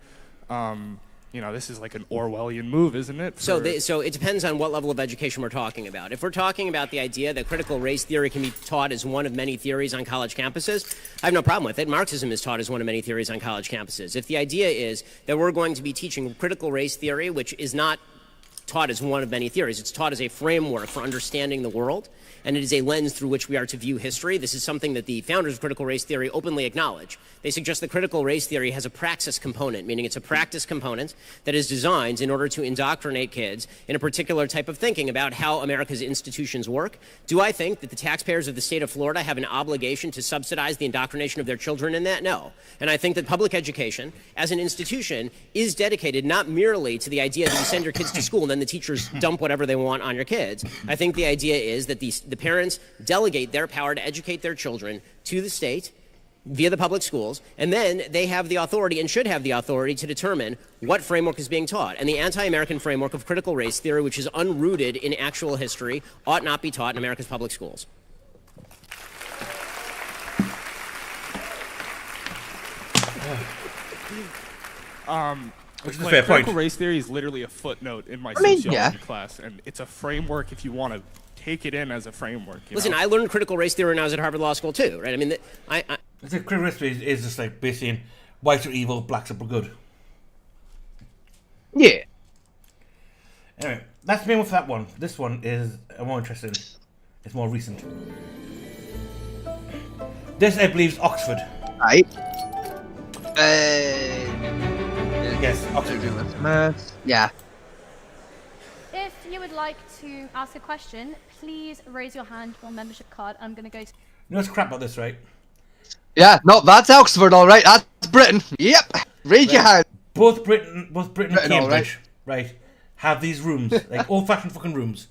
This is like an Orwellian move, isn't it? So it depends on what level of education we're talking about. If we're talking about the idea that critical race theory can be taught as one of many theories on college campuses, I have no problem with it. Marxism is taught as one of many theories on college campuses. If the idea is that we're going to be teaching critical race theory, which is not taught as one of many theories, it's taught as a framework for understanding the world, and it is a lens through which we are to view history. This is something that the founders of critical race theory openly acknowledge. They suggest that critical race theory has a praxis component, meaning it's a practice component that is designed in order to indoctrinate kids in a particular type of thinking about how America's institutions work. Do I think that the taxpayers of the state of Florida have an obligation to subsidize the indoctrination of their children in that? No. And I think that public education, as an institution, is dedicated not merely to the idea that you send your kids to school and then the teachers dump whatever they want on your kids. I think the idea is that the parents delegate their power to educate their children to the state via the public schools, and then they have the authority and should have the authority to determine what framework is being taught. And the anti-American framework of critical race theory, which is unrooted in actual history, ought not be taught in America's public schools. Which is a fair point. Critical race theory is literally a footnote in my sociology class, and it's a framework if you want to take it in as a framework. Listen, I learned critical race theory when I was at Harvard Law School too, right? I mean, critical race theory is just like basically whites are evil, blacks are good. Yeah. Anyway, that's me with that one. This one is more interesting. It's more recent. This, I believe, is Oxford. Right. Yes, Oxford. Yeah. If you would like to ask a question, please raise your hand or membership card. I'm going to go to... You know what's crap about this, right? Yeah, no, that's Oxford, all right. That's Britain. Yep. Raise your hand. Both Britain and Cambridge, right, have these rooms, like old-fashioned fucking rooms.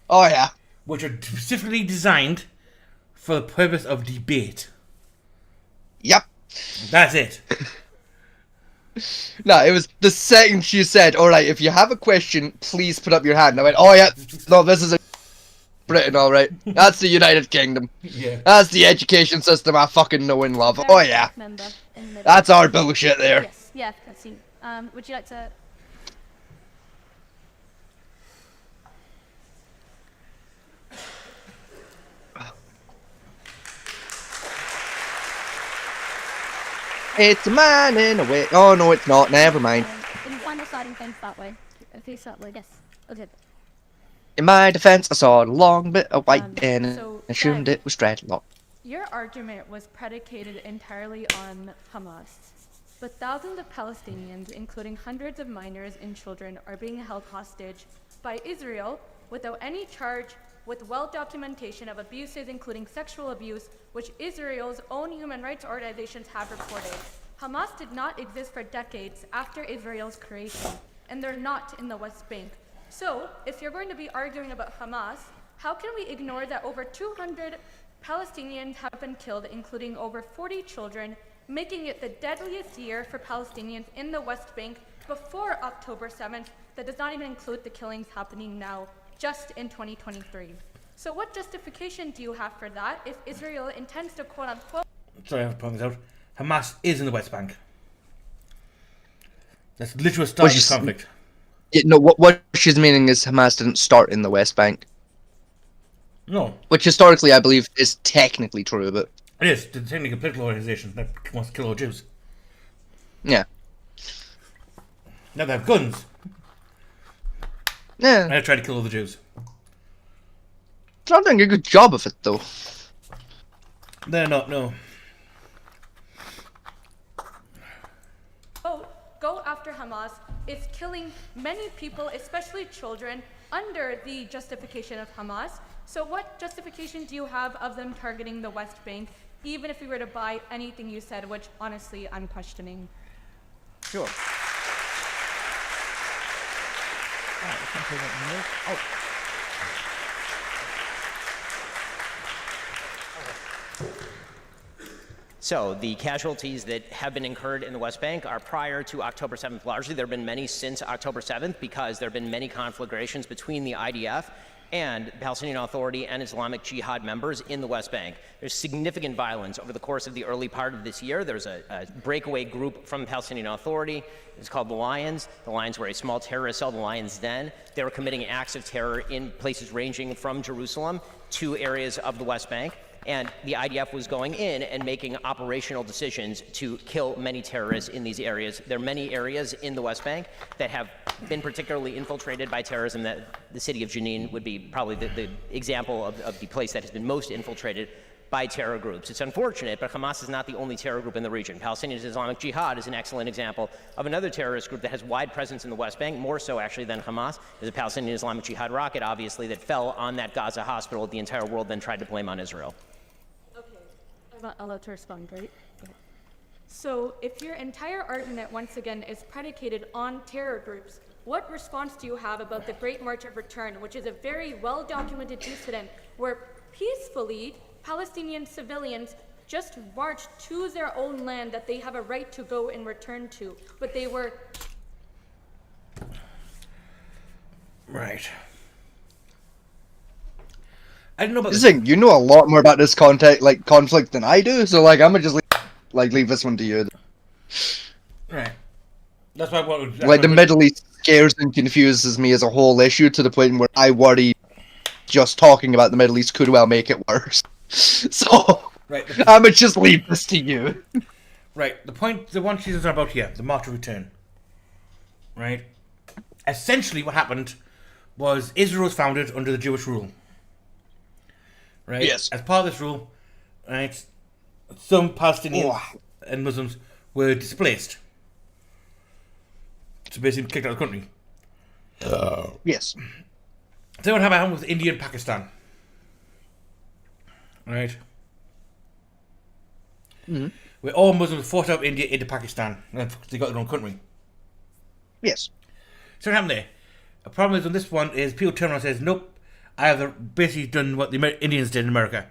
Oh, yeah. Which are specifically designed for the purpose of debate. Yep. That's it. No, it was the second she said, all right, if you have a question, please put up your hand. I went, oh, yeah, no, this is Britain, all right. That's the United Kingdom. Yeah. That's the education system I fucking know and love. Oh, yeah. That's our bullshit there. Yes, yeah, let's see. Would you like to... It's a man in a way. Oh no, it's not. Never mind. Can you find the sliding fence that way? Face that way. Yes. Okay. In my defense, I saw a long bit of white and so assumed it was dreadlock. Your argument was predicated entirely on Hamas. But thousands of Palestinians, including hundreds of minors and children, are being held hostage by Israel without any charge, with well-documentation of abuses, including sexual abuse, which Israel's own human rights organizations have reported. Hamas did not exist for decades after Israel's creation, and they're not in the West Bank. So, if you're going to be arguing about Hamas, how can we ignore that over 200 Palestinians have been killed, including over 40 children, making it the deadliest year for Palestinians in the West Bank before October 7th? That does not even include the killings happening now, just in 2023. So what justification do you have for that if Israel intends to quote-unquote... Sorry, I have to point this out. Hamas is in the West Bank. That's literally a start of the conflict. Yeah, no, what she's meaning is Hamas didn't start in the West Bank. No. Which historically, I believe, is technically true, but... It is. It's technically a political organization that wants to kill all Jews. Yeah. Now they have guns. Yeah. And they're trying to kill all the Jews. They're not doing a good job of it, though. They're not, no. Go after Hamas is killing many people, especially children, under the justification of Hamas. So what justification do you have of them targeting the West Bank, even if we were to buy anything you said, which honestly I'm questioning? Sure. So the casualties that have been incurred in the West Bank are prior to October 7th largely. There have been many since October 7th because there have been many conflagrations between the IDF and the Palestinian Authority and Islamic Jihad members in the West Bank. There's significant violence over the course of the early part of this year. There's a breakaway group from the Palestinian Authority. It's called the Lions. The Lions were a small terrorist cell, the Lions Den. They were committing acts of terror in places ranging from Jerusalem to areas of the West Bank. And the IDF was going in and making operational decisions to kill many terrorists in these areas. There are many areas in the West Bank that have been particularly infiltrated by terrorism. That the city of Jenin would be probably the example of the place that has been most infiltrated by terror groups. It's unfortunate, but Hamas is not the only terror group in the region. Palestinian Islamic Jihad is an excellent example of another terrorist group that has wide presence in the West Bank, more so actually than Hamas. There's a Palestinian Islamic Jihad rocket, obviously, that fell on that Gaza hospital. The entire world then tried to blame on Israel. I'm not allowed to respond, right? Okay. So if your entire argument, once again, is predicated on terror groups, what response do you have about the Great March of Return, which is a very well-documented incident where peacefully Palestinian civilians just marched to their own land that they have a right to go and return to, but they were... Right. I don't know about this thing. You know a lot more about this conflict than I do, so I'm gonna just leave this one to you. Right. That's why I want to... the Middle East scares and confuses me as a whole issue to the point where I worry just talking about the Middle East could well make it worse. So right. I'm gonna just leave this to you. Right. The one she's talking about here, the March of Return. Right. Essentially, what happened was Israel was founded under the Jewish rule. Right? Yes. As part of this rule, right, some Palestinians and Muslims were displaced. So basically kicked out of the country. Yes. Then what happened with India and Pakistan. Right? Mm-hmm. Where all Muslims forced out of India into Pakistan. And they got their own country. Yes. So what happened there? The problem is on this one is people turn around and says, nope, I have basically done what the Indians did in America.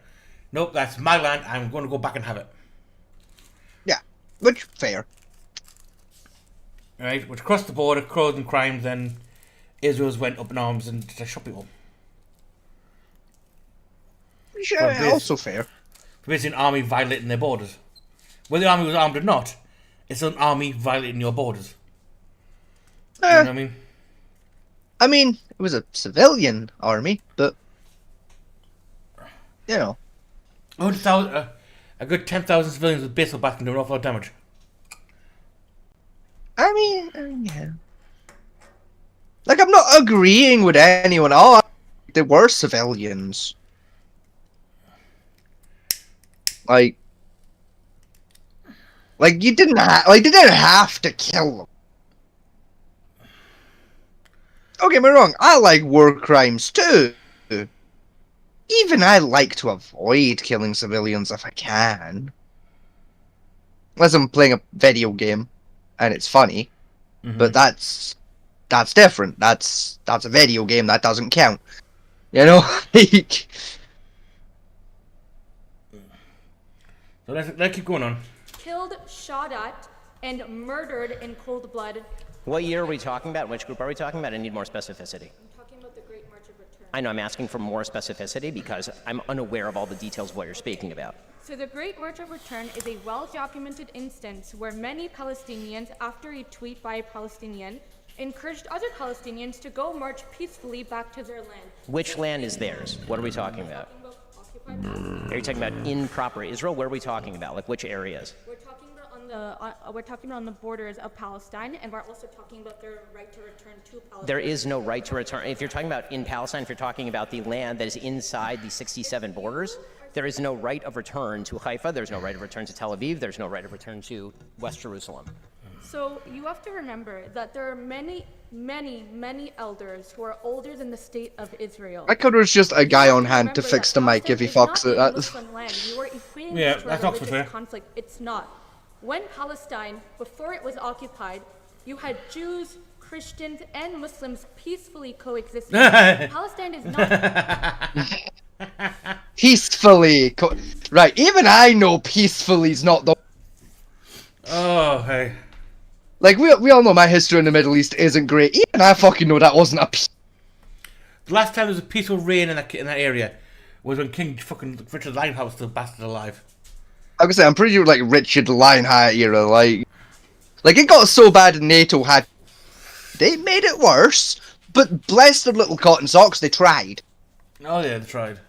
Nope, that's my land. I'm going to go back and have it. Yeah, which fair. Right, which crossed the border, causing crimes, then Israel's went up in arms and shot people. Sure, also fair. Basically, an army violating their borders. Whether the army was armed or not, it's an army violating your borders. You know what I mean? I mean, it was a civilian army, but you know, a good 10,000 civilians with baseball bats can do an awful lot of damage. I mean, yeah. Like, I'm not agreeing with anyone. Oh, they were civilians. Like you didn't they didn't have to kill them. Don't get me wrong, I like war crimes too. Even I like to avoid killing civilians if I can. Unless I'm playing a video game and it's funny. But that's different. That's a video game, that doesn't count. You know? So let's keep going on. Killed, shot at, and murdered in cold blood. What year are we talking about? Which group are we talking about? I need more specificity. I'm talking about the Great March of Return. I know I'm asking for more specificity because I'm unaware of all the details of what you're speaking about. So the Great March of Return is a well-documented instance where many Palestinians, after a tweet by a Palestinian, encouraged other Palestinians to go march peacefully back to their land. Which land is theirs? What are we talking about? Are you talking about in proper Israel? Where are we talking about? Like which areas? We're talking about on the borders of Palestine, and we're also talking about their right to return to Palestine. There is no right to return. If you're talking about in Palestine, if you're talking about the land that is inside the 67 borders, there is no right of return to Haifa. There's no right of return to Tel Aviv. There's no right of return to West Jerusalem. So you have to remember that there are many elders who are older than the state of Israel. I could was just a guy on hand to fix the mic if he fucks it. Yeah, that's also fair. Conflict. It's not. When Palestine, before it was occupied, you had Jews, Christians, and Muslims peacefully coexisting. Palestine is not. Peacefully. Right, even I know peacefully is not the. Oh, hey. Like, we all know my history in the Middle East isn't great. Even I fucking know that wasn't a peace. The last time there was a peaceful reign in that area was when King fucking Richard Lionheart was still bastard alive. I was say, I'm pretty sure, like, Richard Lionheart era, like, it got so bad NATO had. They made it worse, but bless their little cotton socks, they tried. Oh, yeah, they tried.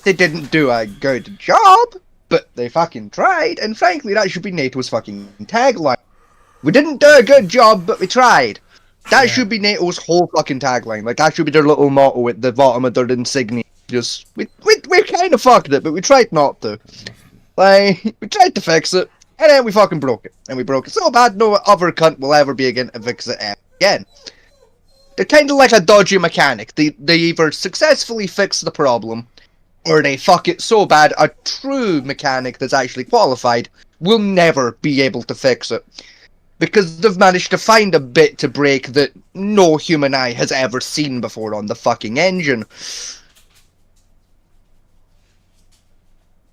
They didn't do a good job, but they fucking tried, and frankly, that should be NATO's fucking tagline. We didn't do a good job, but we tried. That should be NATO's whole fucking tagline. Like, that should be their little motto at the bottom of their insignia. Just, we kind of fucked it, but we tried not to. Like, we tried to fix it, and then we fucking broke it. And we broke it so bad, no other cunt will ever be again to fix it again. They're kind of like a dodgy mechanic. They either successfully fix the problem, or they fuck it so bad a true mechanic that's actually qualified will never be able to fix it. Because they've managed to find a bit to break that no human eye has ever seen before on the fucking engine.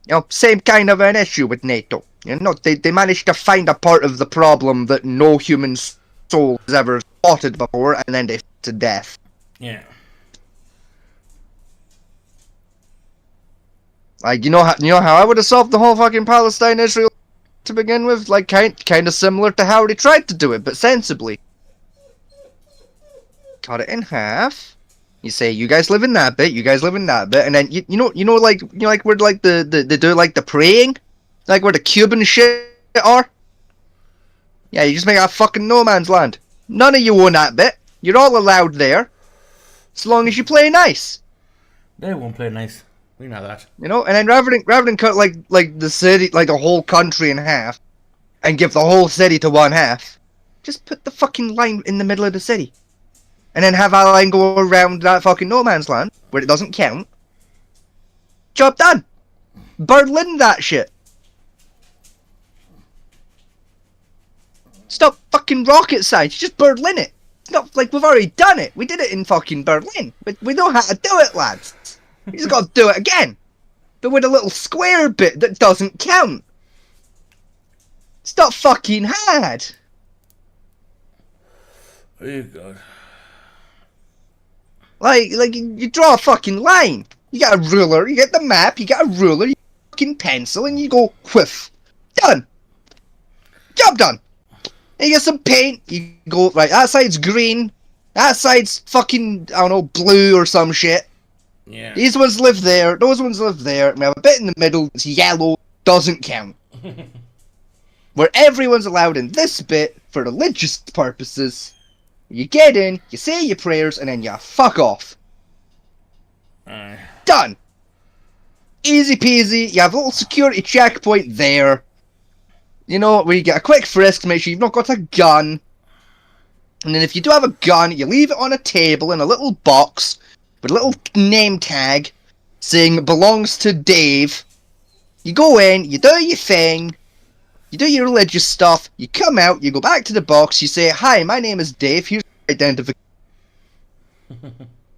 You know, same kind of an issue with NATO. You know, they managed to find a part of the problem that no human soul has ever spotted before, and then they f***ed to death. Yeah. Like, you know how I would have solved the whole fucking Palestine-Israel to begin with? Like, kind of similar to how they tried to do it, but sensibly. Cut it in half. You say, you guys live in that bit, you guys live in that bit, and then, you know, like where, like, they do, like, the praying? Like, where the Cuban shit are? Yeah, you just make a fucking no man's land. None of you own that bit. You're all allowed there. As long as you play nice. They won't play nice. We know that. You know, and then rather than cut, like, the city, like, the whole country in half, and give the whole city to one half, just put the fucking line in the middle of the city. And then have a line go around that fucking no man's land, where it doesn't count. Job done. Berlin that shit. Stop fucking rocket science, just Berlin it. It's not like we've already done it. We did it in fucking Berlin. We know how to do it, lads. We just gotta do it again. But with a little square bit that doesn't count. It's not fucking hard. Oh god. Like you draw a fucking line. You got a ruler, you get the map, you got a ruler, you get a fucking pencil, and you go whiff. Done. Job done. And you get some paint, you go, right, that side's green, that side's fucking, I don't know, blue or some shit. Yeah. These ones live there, those ones live there, and we have a bit in the middle, it's yellow, doesn't count. where everyone's allowed in this bit for religious purposes. You get in, you say your prayers, and then you fuck off. Done. Easy peasy. You have a little security checkpoint there. You know, where you get a quick frisk to make sure you've not got a gun. And then if you do have a gun, you leave it on a table in a little box with a little name tag saying belongs to Dave. You go in, you do your thing, you do your religious stuff, you come out, you go back to the box, you say, hi, my name is Dave, here's my identification.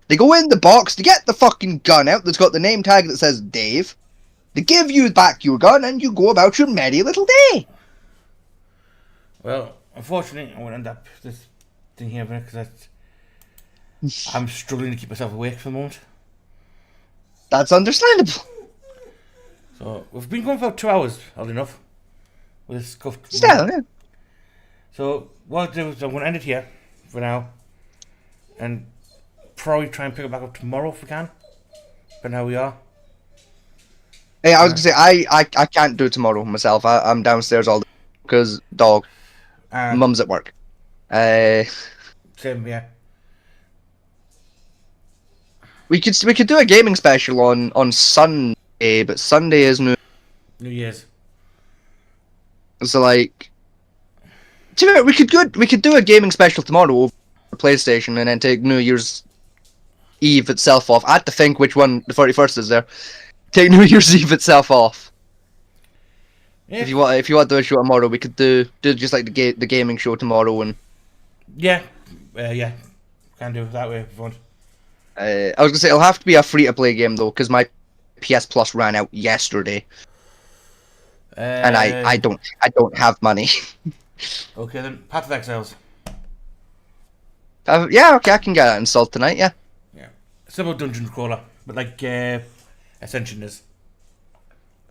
They go in the box, they get the fucking gun out that's got the name tag that says Dave, they give you back your gun, and you go about your merry little day. Well, unfortunately, I won't end up this thing here because I'm struggling to keep myself awake for the moment. That's understandable. So, we've been going for 2 hours, odd enough. With this scuffed. Still, yeah. So, what I'll do is I'm going to end it here for now. And probably try and pick it back up tomorrow if we can. But how we are. Hey, I was going to say, I can't do it tomorrow myself. I'm downstairs all day because dog. Mum's at work. Same, yeah. We could do a gaming special on Sunday, but Sunday is New Year's. So like, we could do a gaming special tomorrow over PlayStation and then take New Year's Eve itself off. I had to think which one the 31st is there. Take New Year's Eve itself off. Yeah. If you want to do a show tomorrow, we could do just like the gaming show tomorrow and. Yeah, can do it that way if you want. I was gonna say it'll have to be a free-to-play game though, because my PS Plus ran out yesterday, and I don't have money. Okay then, Path of Exiles. Yeah, okay, I can get that installed tonight. Yeah. Yeah, simple dungeon crawler, but like Ascension is.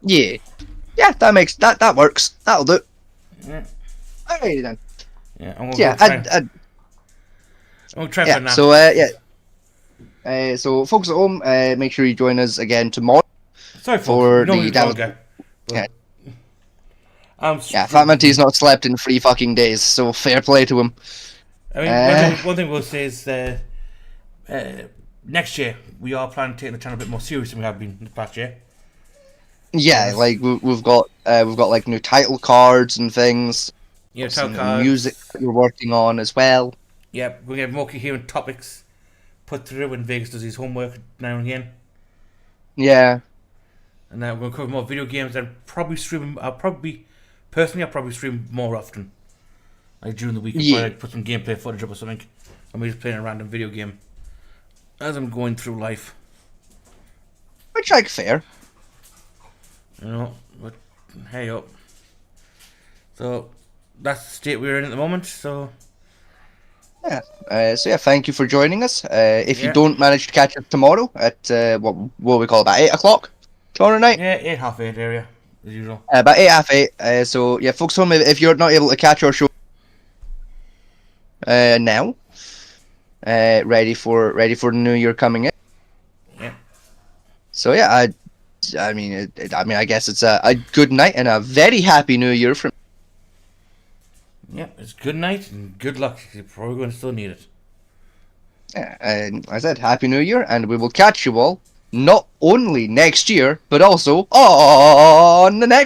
Yeah, that works. That'll do. Yeah. Alrighty then. Yeah, I'm gonna try for that. So so folks at home, make sure you join us again tomorrow. Sorry, for the Fat Manty's not slept in 3 fucking days, so fair play to him. I mean, one thing we'll say is next year we are planning to take the channel a bit more serious than we have been in the past year. Yeah, like we've got like new title cards and things. Yeah, some music that we're working on as well. Yeah, we're gonna have more coherent topics put through when Vegas does his homework now and again. Yeah. And then we're gonna cover more video games and probably stream. I'll probably stream more often. Like during the week, I'll put some gameplay footage up or something. I'm just playing a random video game as I'm going through life. Which like fair. You know, but hey up. So that's the state we're in at the moment. So yeah. Thank you for joining us. If you don't manage to catch us tomorrow at what we call about 8 o'clock tomorrow night. Yeah, 8, half 8 area as usual. About 8, half 8. So yeah, folks home, if you're not able to catch our show now, ready for the new year coming in. Yeah. So yeah, I mean, I guess it's a good night and a very happy new year from. Yeah, it's good night and good luck. You're probably going to still need it. Yeah, and I said happy new year, and we will catch you all not only next year, but also on the next.